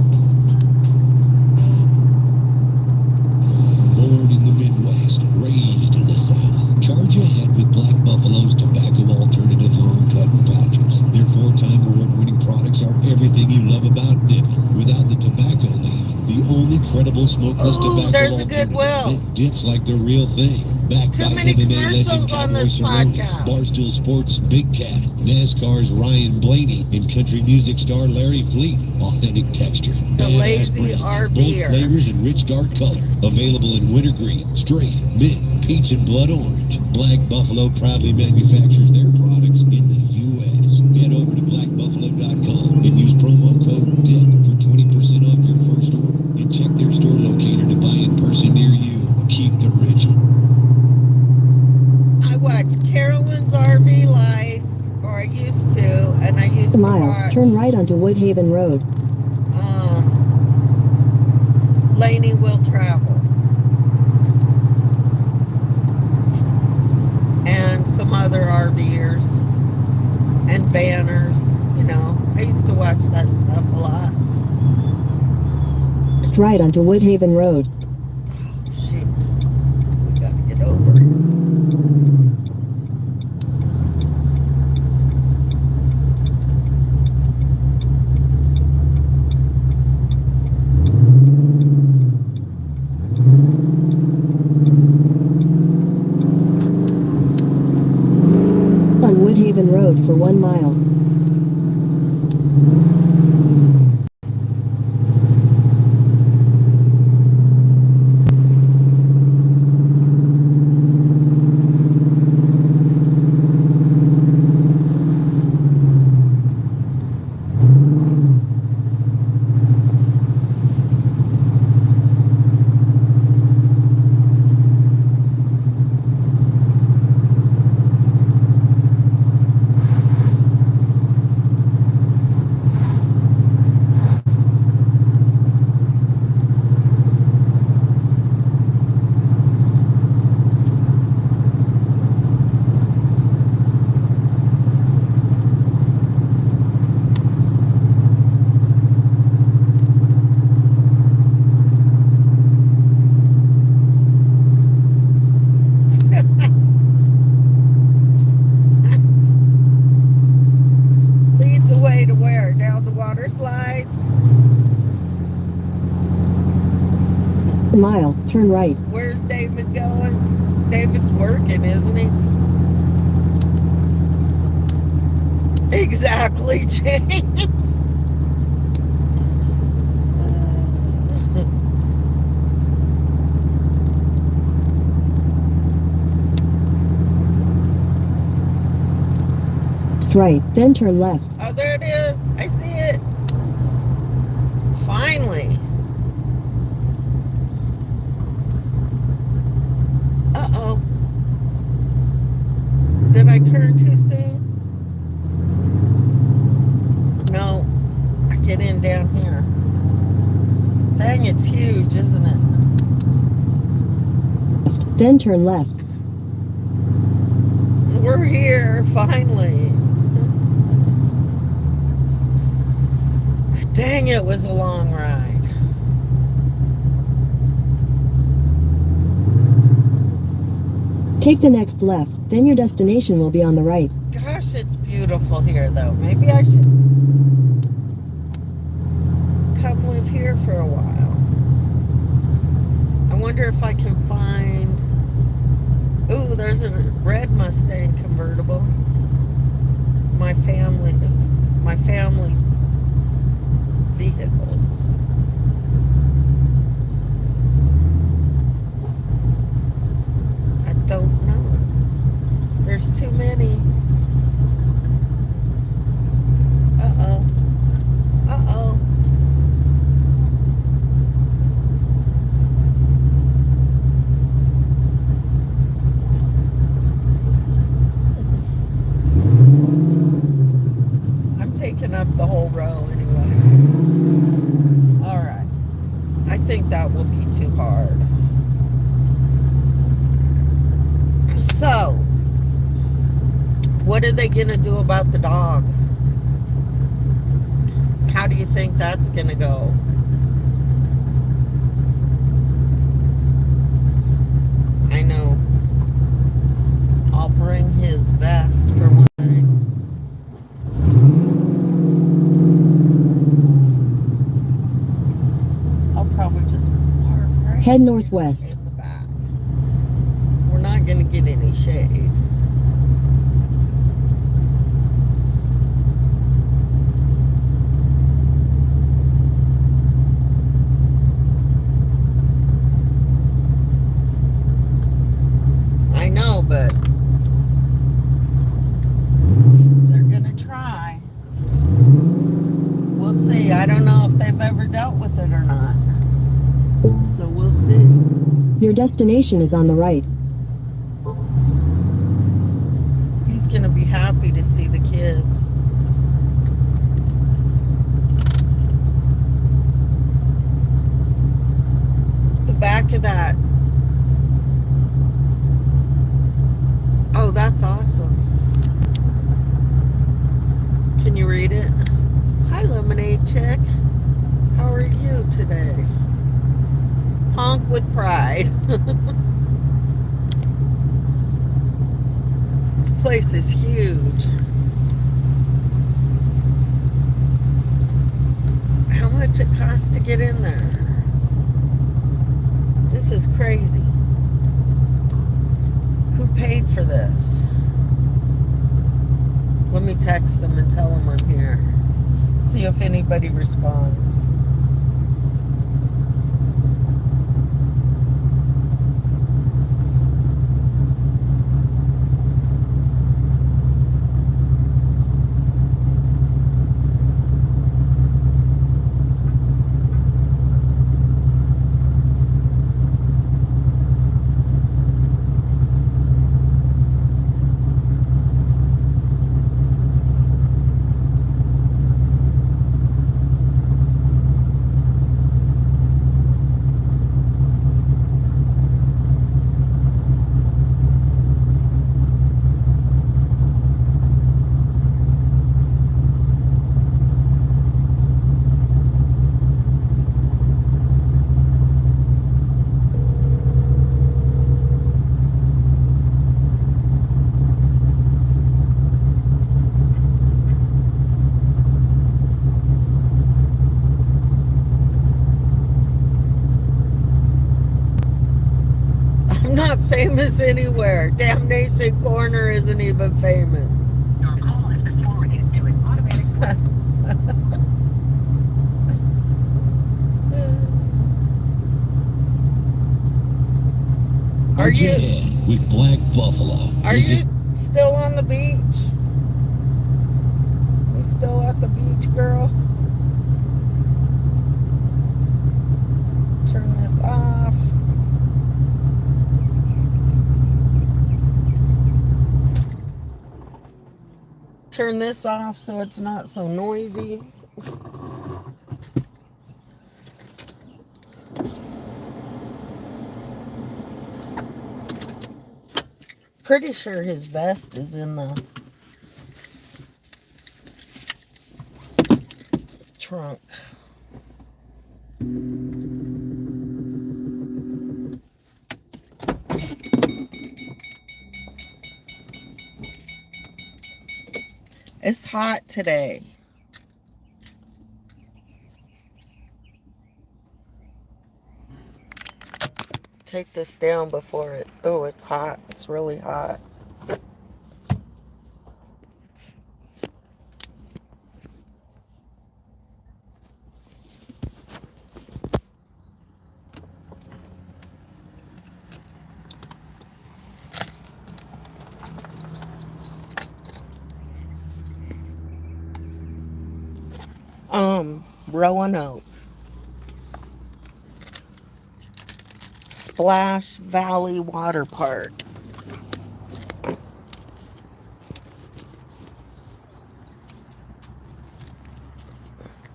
Born in the Midwest, raised in the South, charge ahead with Black Buffalo's tobacco alternative long cut and pouchers. Their 4-time award-winning products are everything you love about dipping. Without the tobacco leaf, the only credible smokeless tobacco there's a alternative Goodwill. that dips like the real thing. Backed Too by many MMA legend commercials on Cowboy this Cerrone, podcast. Barstool Sports' Big Cat, NASCAR's Ryan Blaney, and country music star Larry Fleet. Authentic texture, The badass lazy print, RVer. bold flavors and rich dark color. Available in wintergreen, straight, mint, peach, and blood orange. Black Buffalo proudly manufactures their products in the U.S. Head over to blackbuffalo.com and use promo code DEATH for 20% off your first order. And check their store locator to buy in person near you. Keep the ritual. I watch Carolyn's RV Life, or I used to, and I used to Mile, watch turn right onto Woodhaven Road. Laney Will Travel. And some other RVers and vanners, you know. I used to watch that stuff a lot. Next right onto Woodhaven Road. Shoot. We gotta get over. On Woodhaven Road for 1 mile. Lead the way to where? Down the water slide? A mile, turn right. Where's David going? David's working, isn't he? Exactly, James. Next right, then turn left. Oh, there it is. I see it. Finally. Uh-oh. Did I turn too soon? No. I get in down here. Dang, it's huge, isn't it? Then turn left. We're here, finally. Dang, it was a long ride. Take the next left, then your destination will be on the right. Gosh, it's beautiful here, though. Maybe I should come live here for a while. I wonder if I can find... Ooh, there's a red Mustang convertible. My family's vehicles. I don't know. There's too many. Uh-oh. Uh-oh. I'm taking up the whole row anyway. All right. I think that will be too hard. So, what are they going to do about the dog? How do you think that's going to go? I know. I'll bring his vest for one thing. I'll probably just park right Head northwest. in the back. We're not Your destination is on the right. He's gonna be happy to see the kids. The back of that. Oh, that's awesome. Can you read it? Hi, Lemonade Chick. How are you today? Honk with pride. This place is huge. How much it costs to get in there? This is crazy. Who paid for this? Let me text them and tell them I'm here. See if anybody responds. I'm not famous anywhere. Damnation Corner isn't even famous. Your call has been forwarded to an automatic. Arch ahead with Black Buffalo. Are you still on the beach? You still at the beach, girl? Turn this off. Turn this off so it's not so noisy. Pretty sure his vest is in the trunk. It's hot today. Take this down before it... Oh, it's hot. It's really hot. Roanoke. Splash Valley Water Park.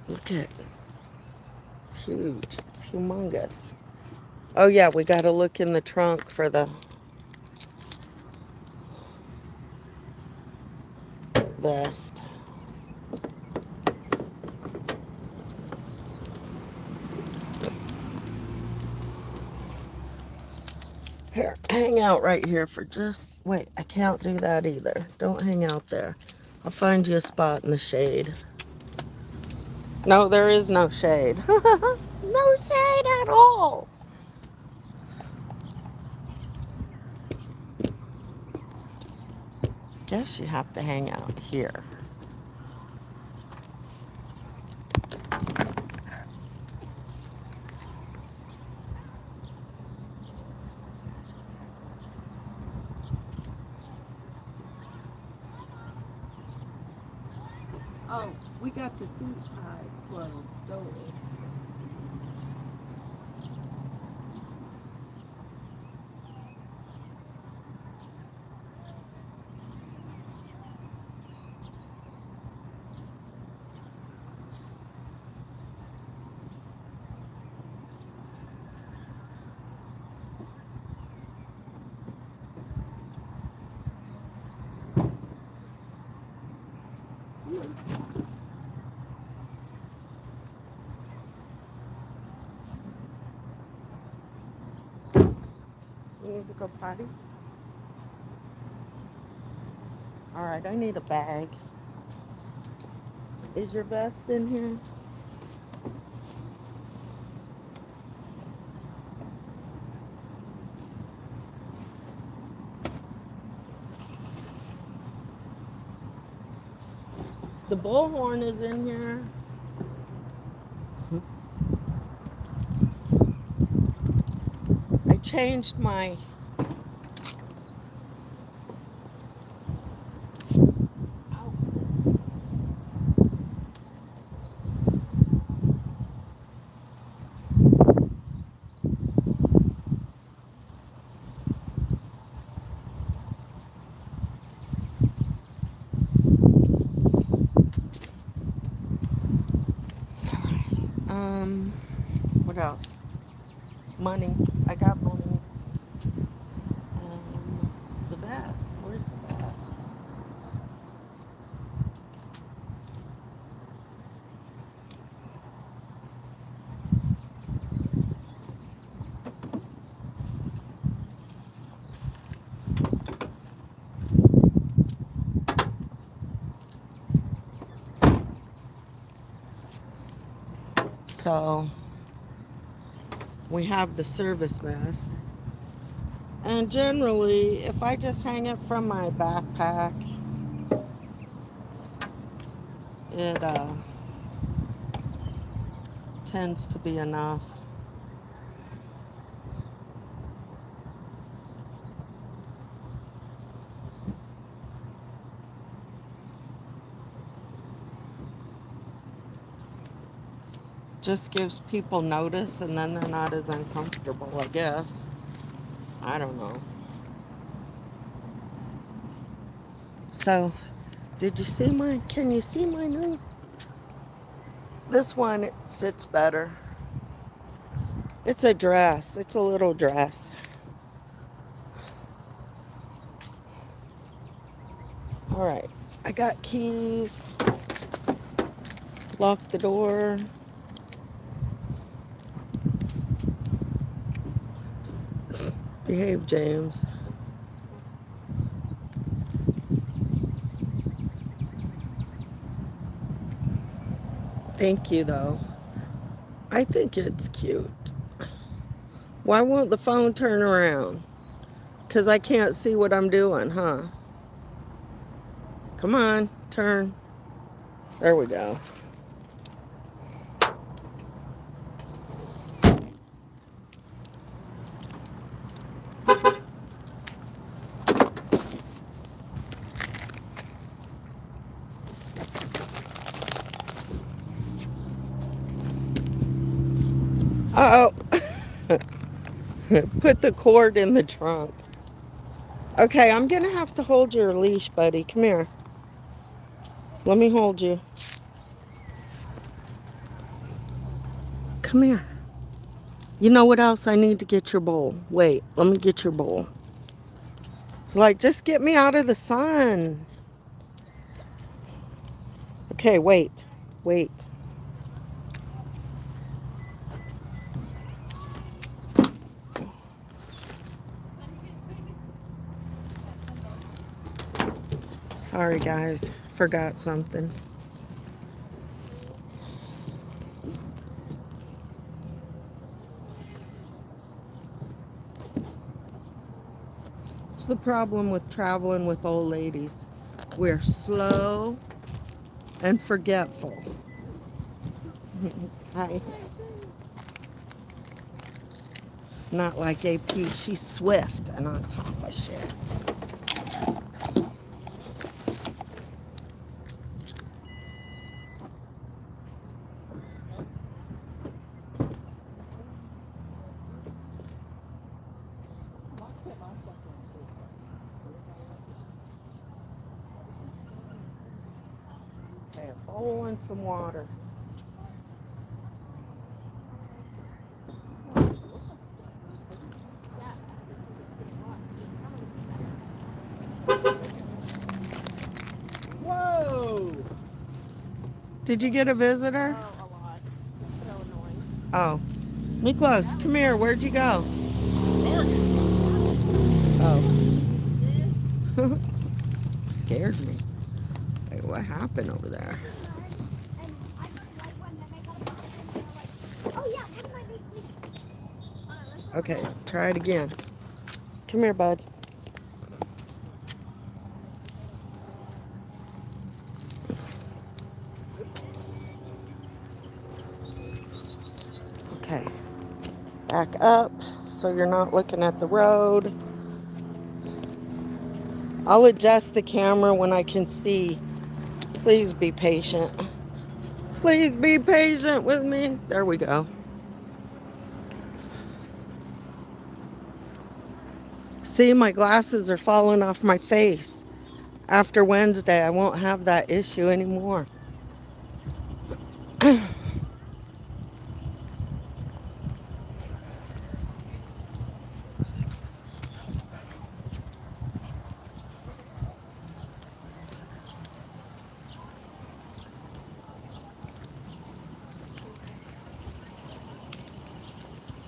Look at it. It's huge. It's humongous. Oh yeah, we gotta look in the trunk for the vest. Here, hang out right here for just... Wait, I can't do that either. Don't hang out there. I'll find you a spot in the shade. No, there is no shade. No shade at all. Guess you have to hang out here. Oh, we got the suit tie closed, don't we? You need to go potty? Alright, I need a bag. Is your vest in here? The bullhorn is in here. I changed my what else? Money. I got money. The vest. Where's the vest? So we have the service vest. And generally, if I just hang it from my backpack, it tends to be enough. Just gives people notice, and then they're not as uncomfortable, I guess. I don't know. So, did you see my, can you see my new? This one, it fits better. It's a dress. It's a little dress. All right. I got keys. Lock the door. Behave, James. Thank you, though. I think it's cute. Why won't the phone turn around? Because I can't see what I'm doing, huh? Come on, turn. There we go. Uh-oh. Put the cord in the trunk. Okay, I'm going to have to hold your leash, buddy. Come here. Let me hold you. Come here. You know what else? I need to get your bowl. Wait, let me get your bowl. It's like, just get me out of the sun. Okay, wait. Wait. Sorry, guys. Forgot something. What's the problem with traveling with old ladies? We're slow and forgetful. Hi. Not like AP. She's swift and on top of shit. Okay, a bowl and some water. Whoa! Did you get a visitor? Oh, a lot. It's so annoying. Oh. Miklos, come here. Where'd you go? Oh. Scared me. Wait, what happened over there? Okay, try it again. Come here, bud. Okay. Back up so you're not looking at the road. I'll adjust the camera when I can see. Please be patient. Please be patient with me. There we go. See, my glasses are falling off my face. After Wednesday, I won't have that issue anymore.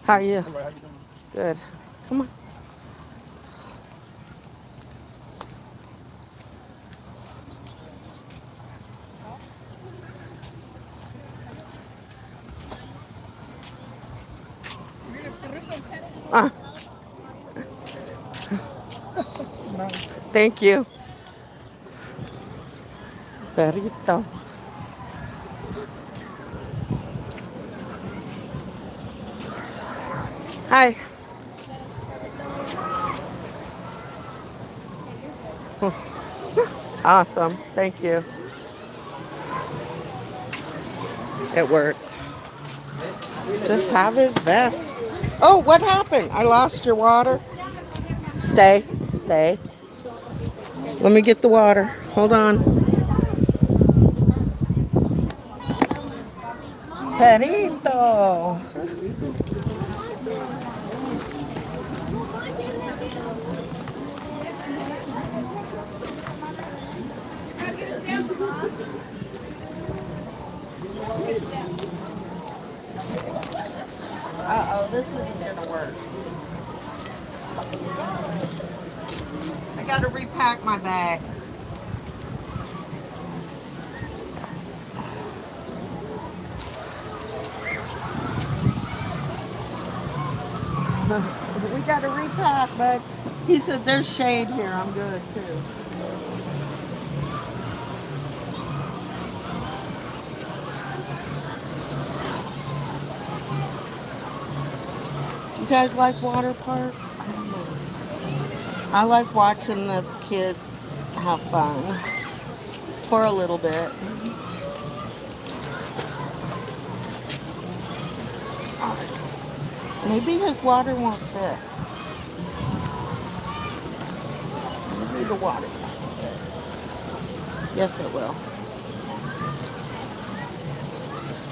How are you? How you doing? Good. Come on. Ah. Thank you. Perrito. Hi. Awesome. Thank you. It worked. Just have his vest. Oh, what happened? I lost your water. Stay. Stay. Let me get the water. Hold on. Perrito. Uh-oh, this isn't gonna work. I gotta repack my bag. We gotta repack, but he said there's shade here. I'm good too. You guys like water parks? I don't know. I like watching the kids have fun for a little bit. Maybe his water won't fit. Maybe the water won't fit. Yes, it will.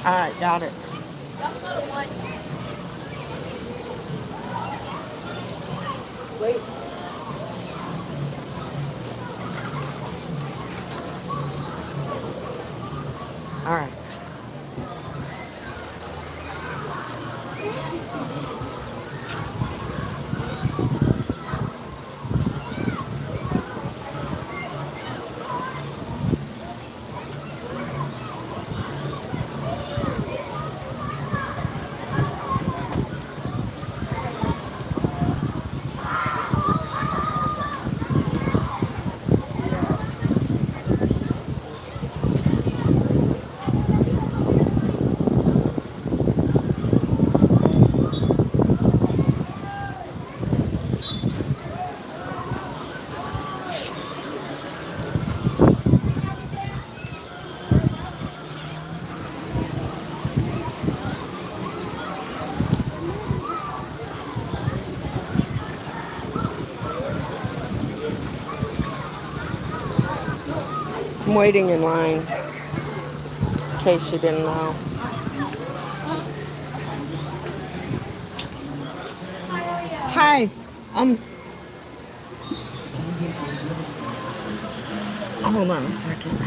All right, got it. Wait. All right. I'm waiting in line, in case you didn't know. Hi. Hold on a second.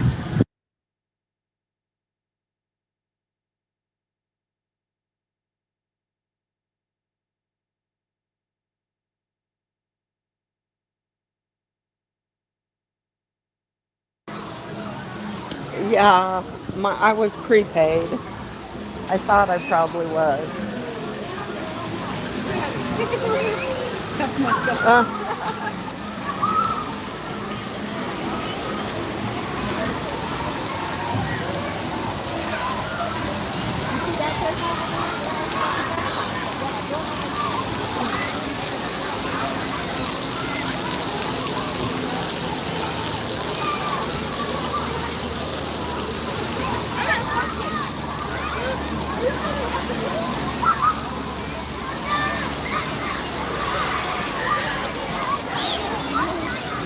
Yeah, I was prepaid. I thought I probably was.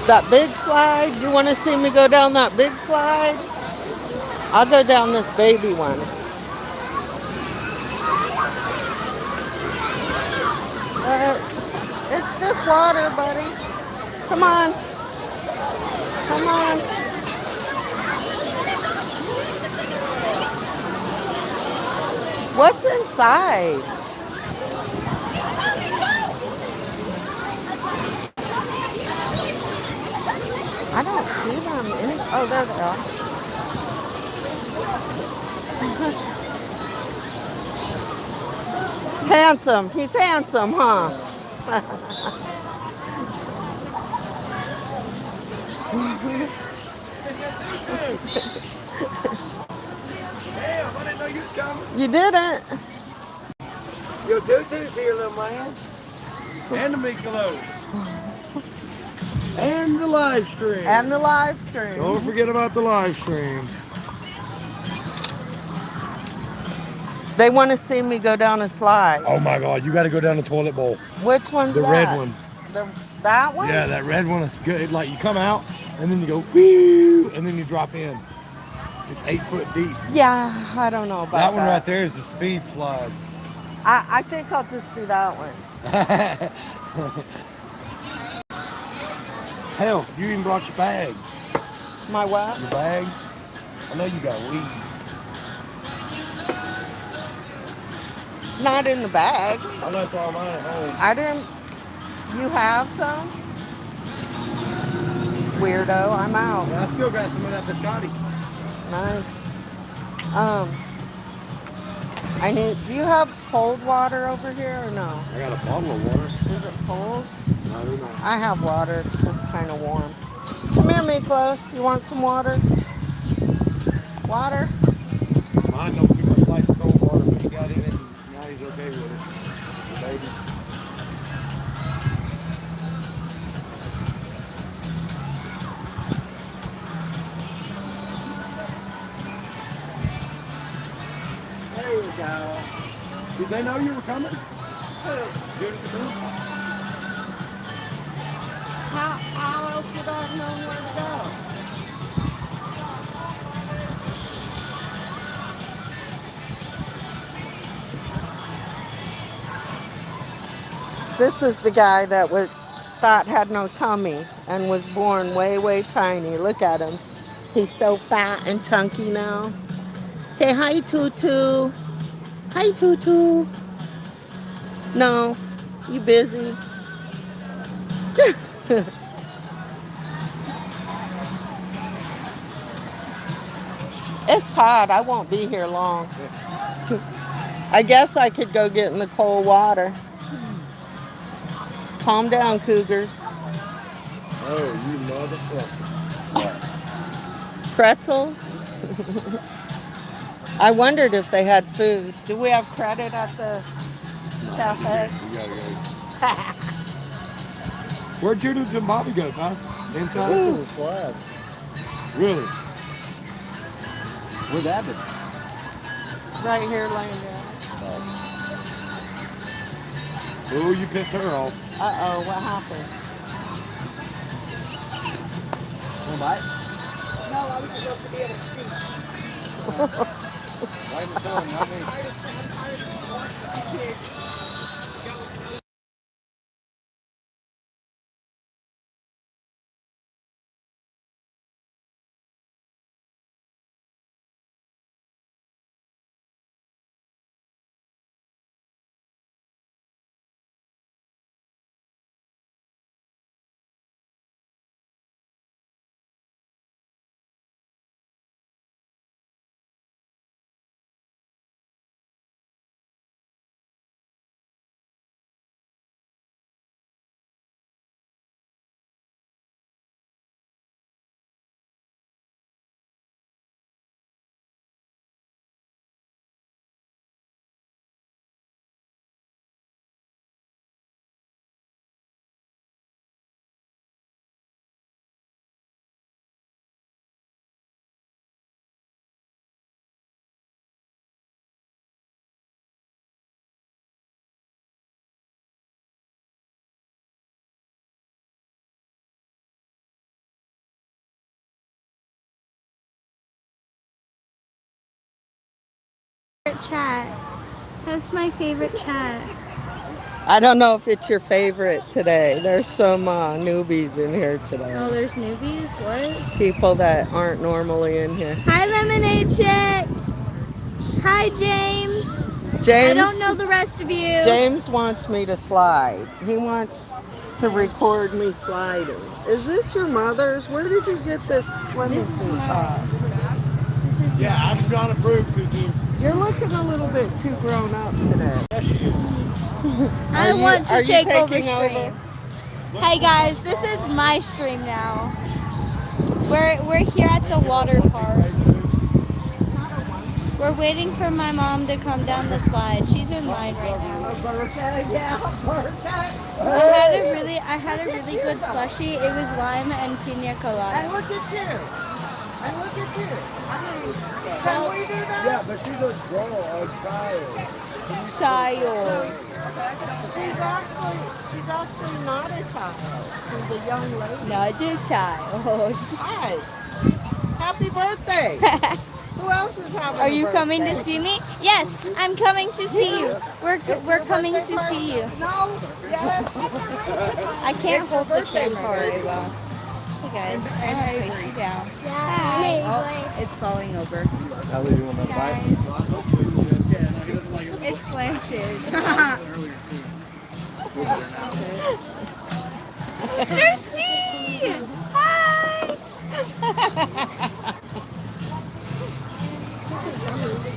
That big slide, you want to see me go down that big slide? I'll go down this baby one. It's just water, buddy. Come on. Come on. What's inside? I don't see them. Oh, there they are. Handsome. He's handsome, huh? Damn, I didn't know you was coming. You didn't. Your tutu's here, little man. And the Michelos. And the live stream. And the live stream. Don't forget about the live stream. They want to see me go down a slide. Oh my God, you got to go down the toilet bowl. Which one's the that? Red one. That one? Yeah, that red one is good. Like you come out and then you go, woo, and then you drop in. It's 8 foot deep. Yeah, I don't know about that. That one right there is the speed slide. I think I'll just do that one. Hell, you even brought your bag. My what? Your bag? I know you got weed. Not in the bag. I left all mine at home. I didn't. You have some? Weirdo, I'm out. I still got some of that biscotti. Nice. Do you have cold water over here or no? I got a bottle of water. Is it cold? I don't know. I have water, it's just kind of warm. Come here, Miklos. You want some water? Water? Mine don't too much like the cold water, but he got in it and now he's okay with it. The baby. There you go. Did they know you were coming? Judy the Moon? How else would I have known where to go? This is the guy that thought had no tummy and was born way, way tiny. Look at him. He's so fat and chunky now. Say hi, Tutu. Hi, Tutu. No, you busy? It's hot. I won't be here long. I guess I could go get in the cold water. Calm down, cougars. Oh, you motherfucker. Pretzels? I wondered if they had food. Do we have credit at the cafe? You gotta go. Where'd Judith and Bobby go, huh? Inside? Ooh. Flag. Really? Where'd that be? Right here laying down. Oh, you pissed her off. Uh-oh, what happened? Wanna bite? No, I was supposed to be able to see. Why am I telling you? chat. That's my favorite chat. I don't know if it's your favorite today. There's some newbies in here today. Oh, there's newbies? What? People that aren't normally in here. Hi, Lemonade Chick. Hi, James. James. I don't know the rest of you. James wants me to slide. He wants to record me sliding. Is this your mother's? Where did you get this swimming suit top? Yeah, I'm not approved to. You're looking a little bit too grown up today. Yes, you. I want to take over taking stream. Hey guys, this is my stream now. We're here at the water park. We're waiting for my mom to come down the slide. She's in line right now. I had a really good slushie. It was lime and pina colada. And look at you. And look at you. Can we do that? Yeah, but she's a girl, a child. Child. She's actually not a child. She's a young lady. Not a child. Hi. Happy birthday. Who else is having Are a you birthday? coming to see me? Yes, I'm coming to see you. We're coming to see you. No. Yes. I can't hold the camera very well. Hey guys, I'm gonna push you down. Hi. Oh, it's falling over. Ellie, you want to bite? It's slanted. Thirsty! Hi!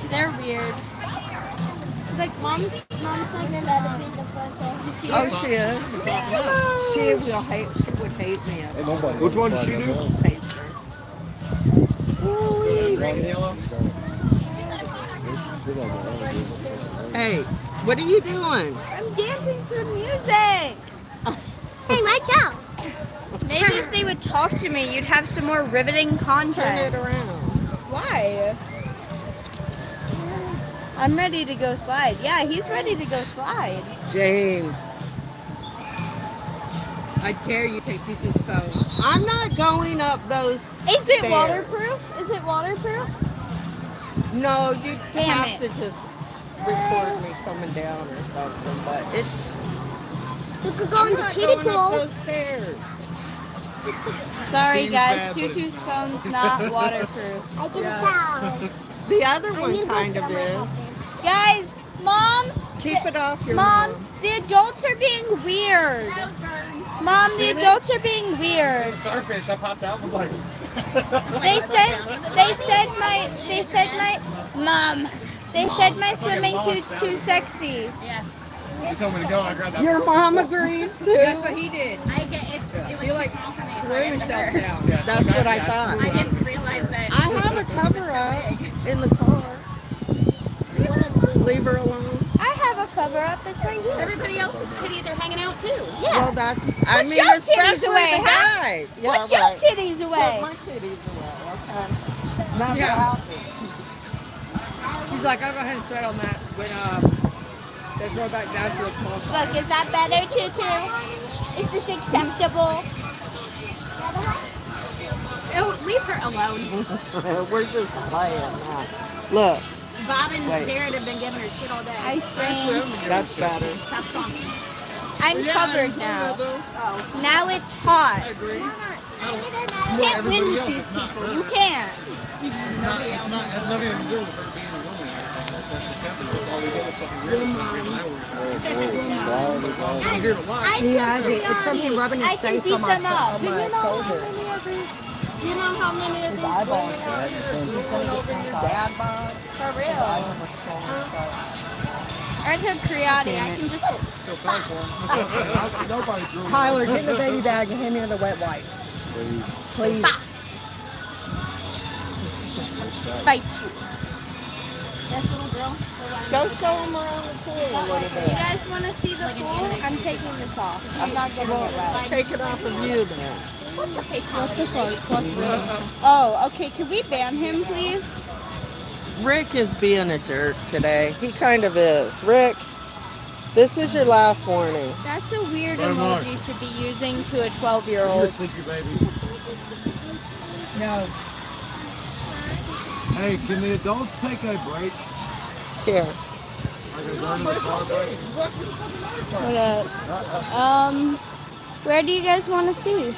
They're weird. Like mom's like you see her? Oh, she is. Hello. She would hate me. Which one did she do? Hey, what are you doing? I'm dancing to music. Hey, watch out. Maybe if they would talk to me, you'd have some more riveting content. Turn it around. Why? I'm ready to go slide. Yeah, he's ready to go slide. James. I dare you take Teacher's phone. I'm not going up those Is it stairs. waterproof? Is it waterproof? No, you Damn have it. to just record me coming down or something, but it's... You could go I'm in the not kiddie going up pool. those stairs. Sorry Seems guys, bad, but- Choo-Choo's phone's not waterproof. I can Yeah. tell. The other I one need kind this of on my is. muffins. Guys, Mom! Keep it off your Mom, mom. the adults are being weird. Mom, the adults are being weird. Starfish, I popped out and was like... They said my swimming suit's too sexy. Yes. You told me to go, I grabbed that. Your mom agrees too. That's what he did. It was He like too small for me. threw himself down. Yeah, That's what I I thought. I didn't realize that. I have a cover up in the car. Leave her alone. I have a cover up. It's right here. Everybody else's titties are hanging out too. Yeah. Well, that's. I Put mean, your titties especially away, the huh? guys. Yeah, Put your right. titties away. Put my titties away. Okay. Never Yeah. happens. She's like, I'll go ahead and start on that when they throw it back down to a small size. Look, is that better, Tutu? Is this acceptable? Oh, leave her alone. We're just playing now. Look, Bob and Wait. Barrett have been giving her shit all day. Ice cream. that's better. Stop talking. I'm covered now. Now it's hot. You can't win with these people. You can't. It's not, has nothing to do with her being a woman. That's the captain. That's all these other fucking weird I'm here to watch. It's from him rubbing I can beat them up. Do you know how many of these? Do you know how many of these women are here going over your dad box? For real. I took karate. I can just Feel sorry for him. I see nobody drew. Tyler, get in the baby bag and hand me the wet wipe. Please. fight you. This little girl. Go show them around the pool a little You bit. guys want to see the pool? I'm taking this off. I'm not getting it wet. Take it off of you then. What's your face? What the fuck? Oh, okay. Can we ban him, please? Rick is being a jerk today. He kind of is. Rick, this is your last warning. That's a weird Very much. emoji to be using to a 12-year-old. Sleepy baby. No. Hey, can the adults take a break? Here. What up? Where do you guys want to see?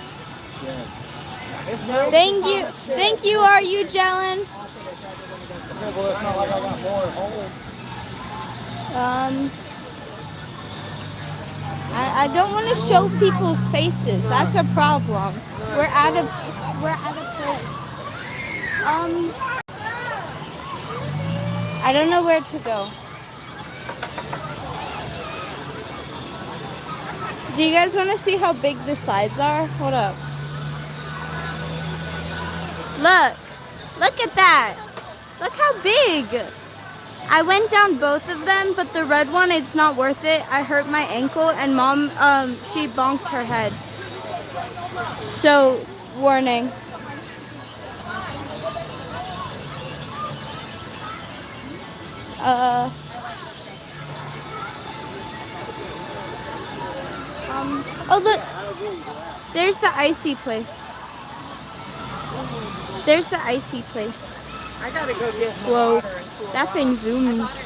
Thank you. Are you Jelen? I don't want to show people's faces. That's a problem. We're out of place. I don't know where to go. Do you guys want to see how big the slides are? Hold up. Look at that. Look how big. I went down both of them, but the red one, it's not worth it. I hurt my ankle, and Mom, she bonked her head. So, warning. Oh look, there's the icy place. There's the icy place. I gotta go get more Whoa, water and cool that off. thing zooms.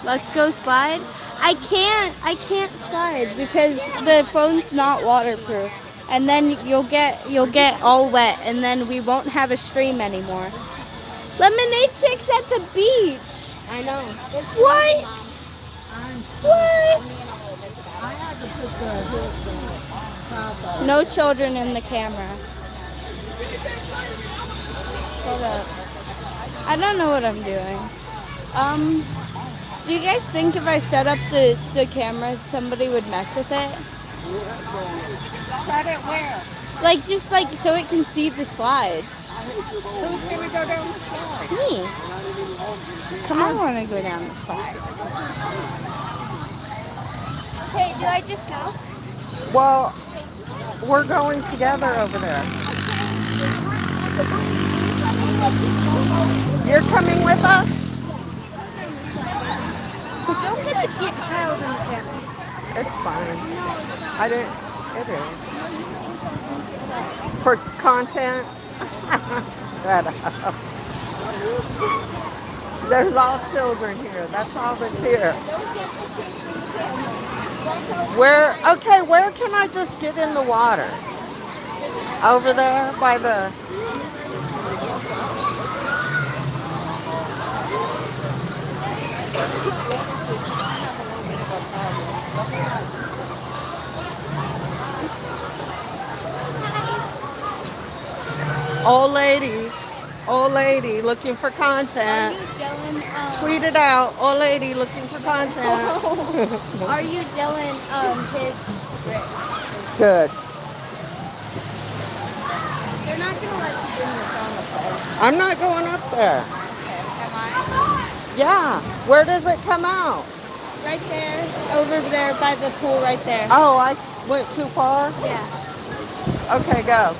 Let's go slide. I can't slide because the phone's not waterproof. And then you'll get all wet, and then we won't have a stream anymore. Lemonade chicks at the beach. I know. What? What? I had to put the No children in the camera. Hold up. I don't know what I'm doing. Do you guys think if I set up the camera, somebody would mess with it? Set it where? Like, just like so it can see the slide. Who's gonna go down the slide? Me. Come on. I want to go down the slide. Hey, do I just go? Well, we're going together over there. You're coming with us? Don't put the child in the camera. It's fine. I didn't. It is. For content. Shut up. There's all children here. That's all that's here. Where can I just get in the water? Over there by the... Old lady looking for content. Tweet it out. Old lady looking for content. Are you Dylan, his Good. They're not gonna let you bring your phone up there. I'm not going up there. Am I? Yeah. Where does it come out? Right there. Over there by the pool right there. Oh, I went too far? Yeah. Okay, go.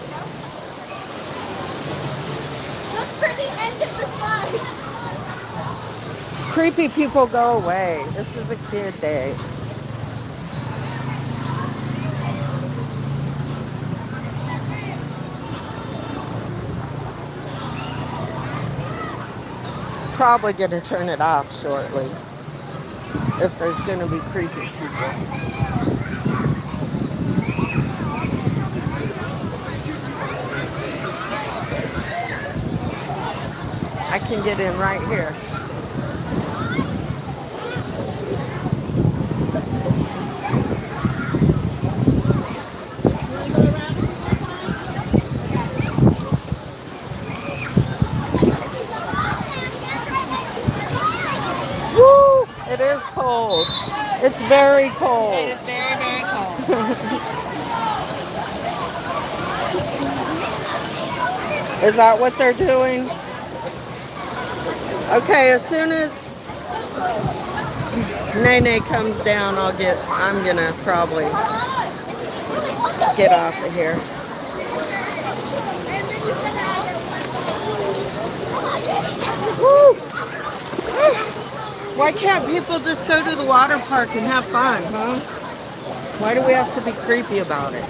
Look for the end of the slide. Creepy people go away. This is a kid day. Probably gonna turn it off shortly if there's gonna be creepy people. I can get in right here. Woo! It is cold. It's very cold. It is very, very cold. Is that what they're doing? Okay, as soon as Nene comes down, I'm gonna probably get off of here. Woo! Why can't people just go to the water park and have fun, huh? Why do we have to be creepy about it?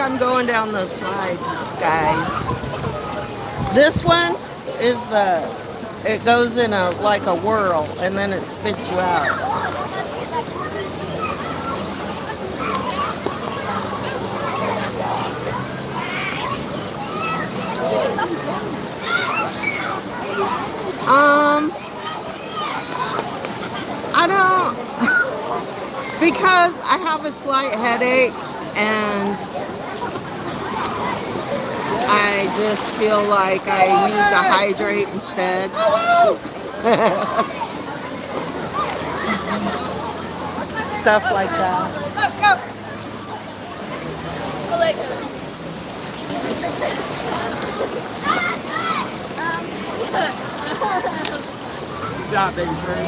I'm going down the slide, guys. This one is it goes in like a whirl, and then it spits you out. I don't, because I have a slight headache and I just feel like I need to hydrate instead. Stuff like that. Let's go. Good job, baby Trey.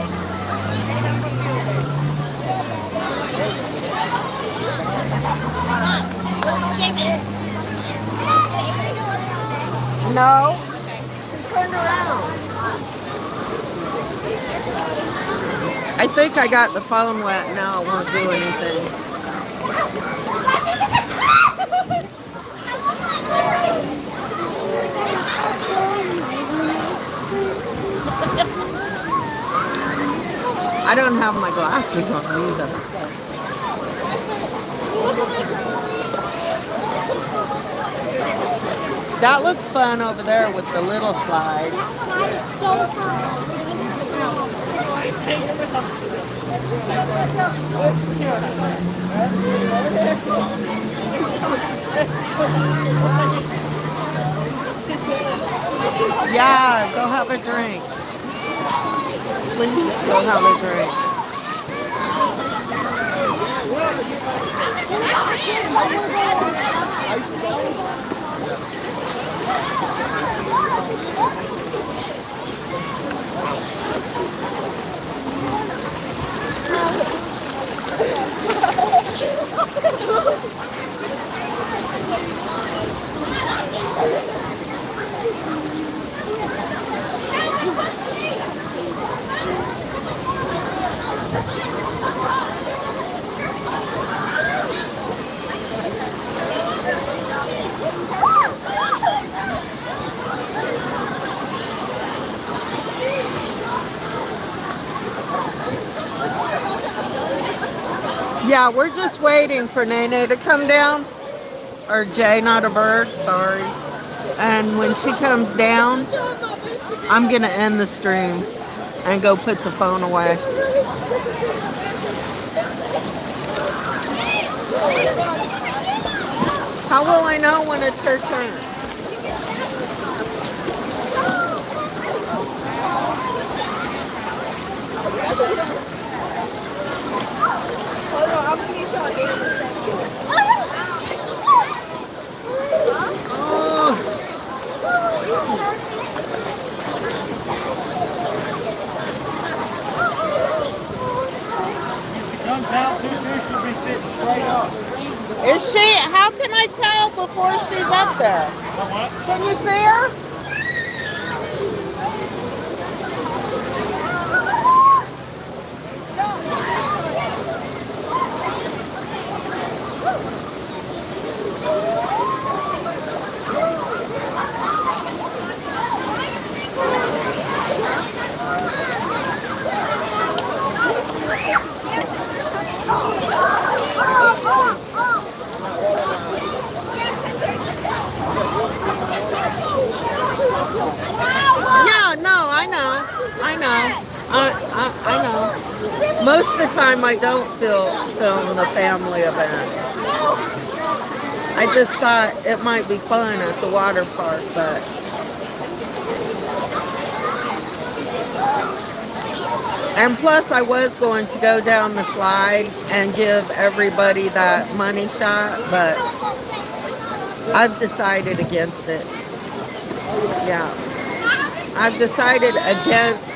No. She turned around. I think I got the phone wet now. It won't do anything. I don't have my glasses on either. That looks fun over there with the little slides. Yeah, go have a drink. Please go have a drink. Yeah, we're just waiting for Nene to come down. Or Jay, not a bird, sorry. And when she comes down, I'm going to end the stream and go put the phone away. How will I know when it's her turn? Is she? How can I tell before she's up there? Can you see her? Yeah, no, I know. I know. Most of the time I don't film the family events. I just thought it might be fun at the water park, but and plus I was going to go down the slide and give everybody that money shot, but I've decided against it. Yeah. I've decided against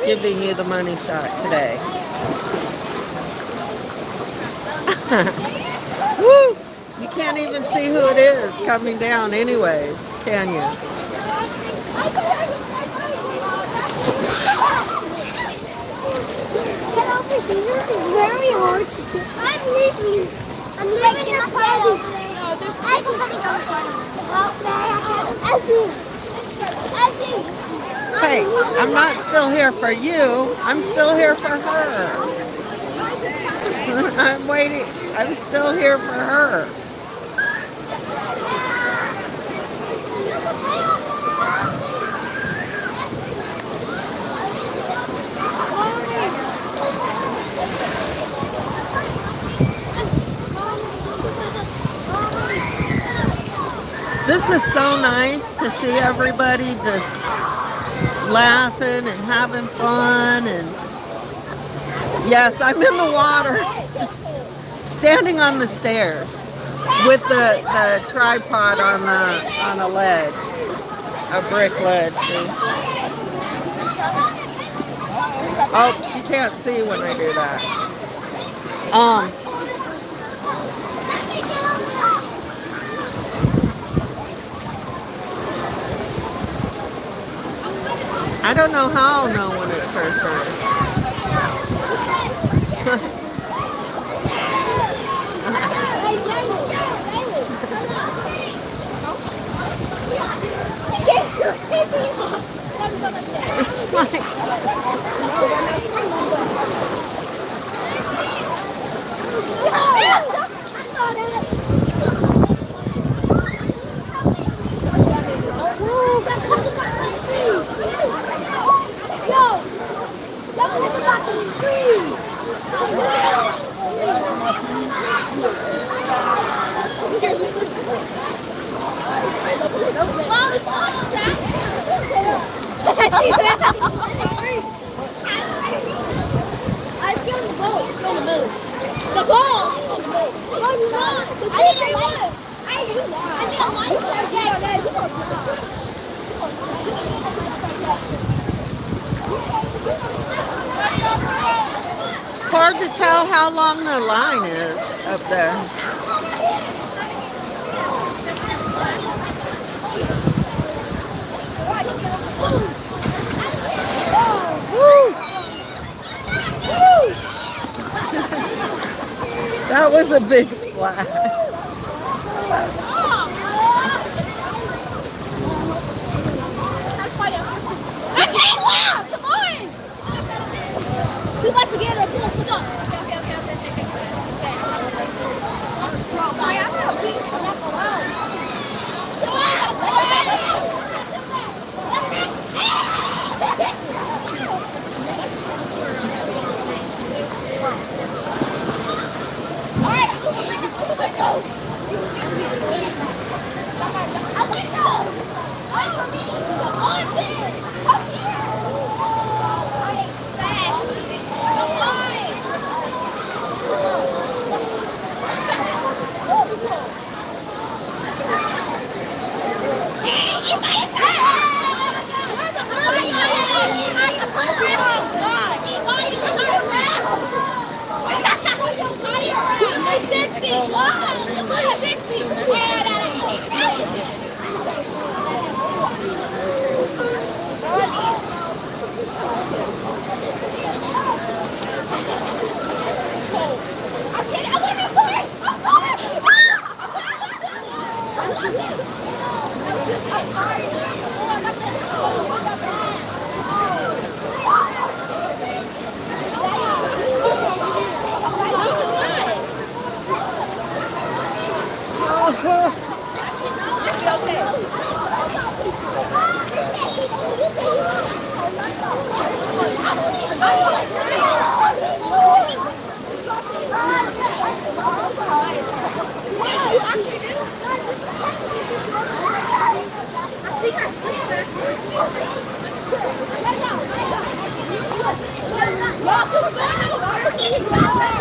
giving you the money shot today. Woo! You can't even see who it is coming down anyways, can you? It's very hard to do. I'm leaving. I'm leaving your party. No, there's Hey, I'm not still here for you. I'm still here for her. I'm waiting. I'm still here for her. This is so nice to see everybody just laughing and having fun. And yes, I'm in the water, standing on the stairs with the tripod on a ledge, a brick ledge. See? Oh, she can't see when I do that. I don't know how I'll know when it's her turn. It's hard to tell how long the line is up there. That was a big splash. Come on! We like to get her. Come on.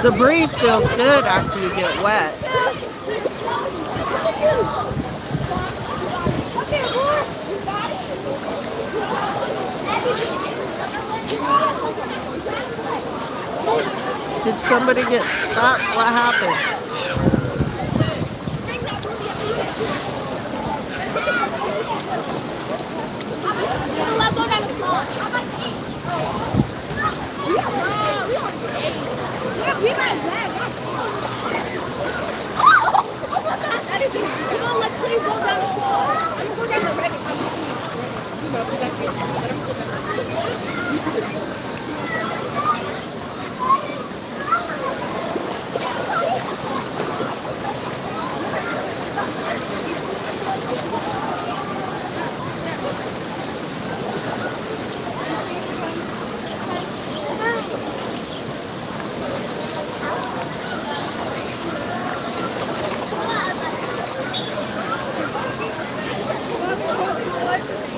The breeze feels good after you get wet. Did somebody get stuck? What happened? Let's please go down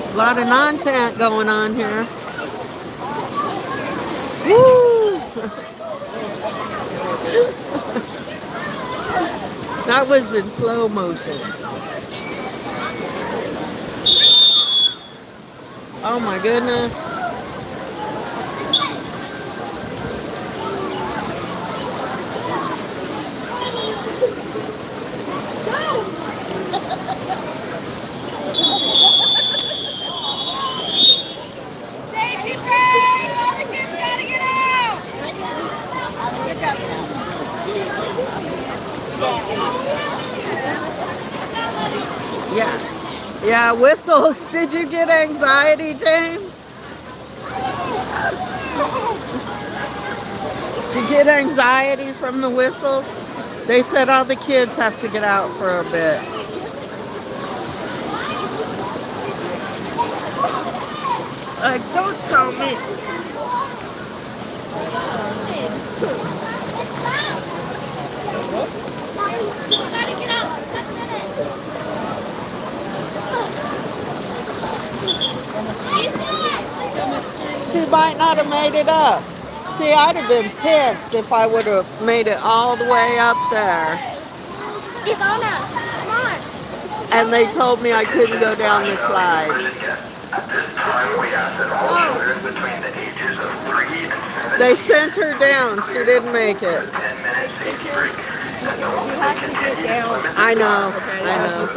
A lot of nonsense going on here. Woo! That was in slow motion. Oh my goodness. Yeah, whistles. Did you get anxiety, James? Did you get anxiety from the whistles? They said all the kids have to get out for a bit. Don't tell me. She might not have made it up. See, I'd have been pissed if I would have made it all the way up there. Ivana, come on. And they told me I couldn't go down the slide. At this time, we ask that all children between the ages of 3 and 7 They sent her down. She didn't make it. 10-minute safety break. You have to get down. I know. I know.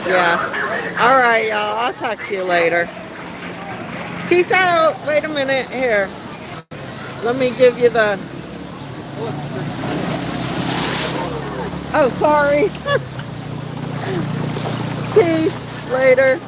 Yeah. All right, y'all. I'll talk to you later. Peace out. Wait a minute. Here. Let me give you the... Oh, sorry. Peace. Later.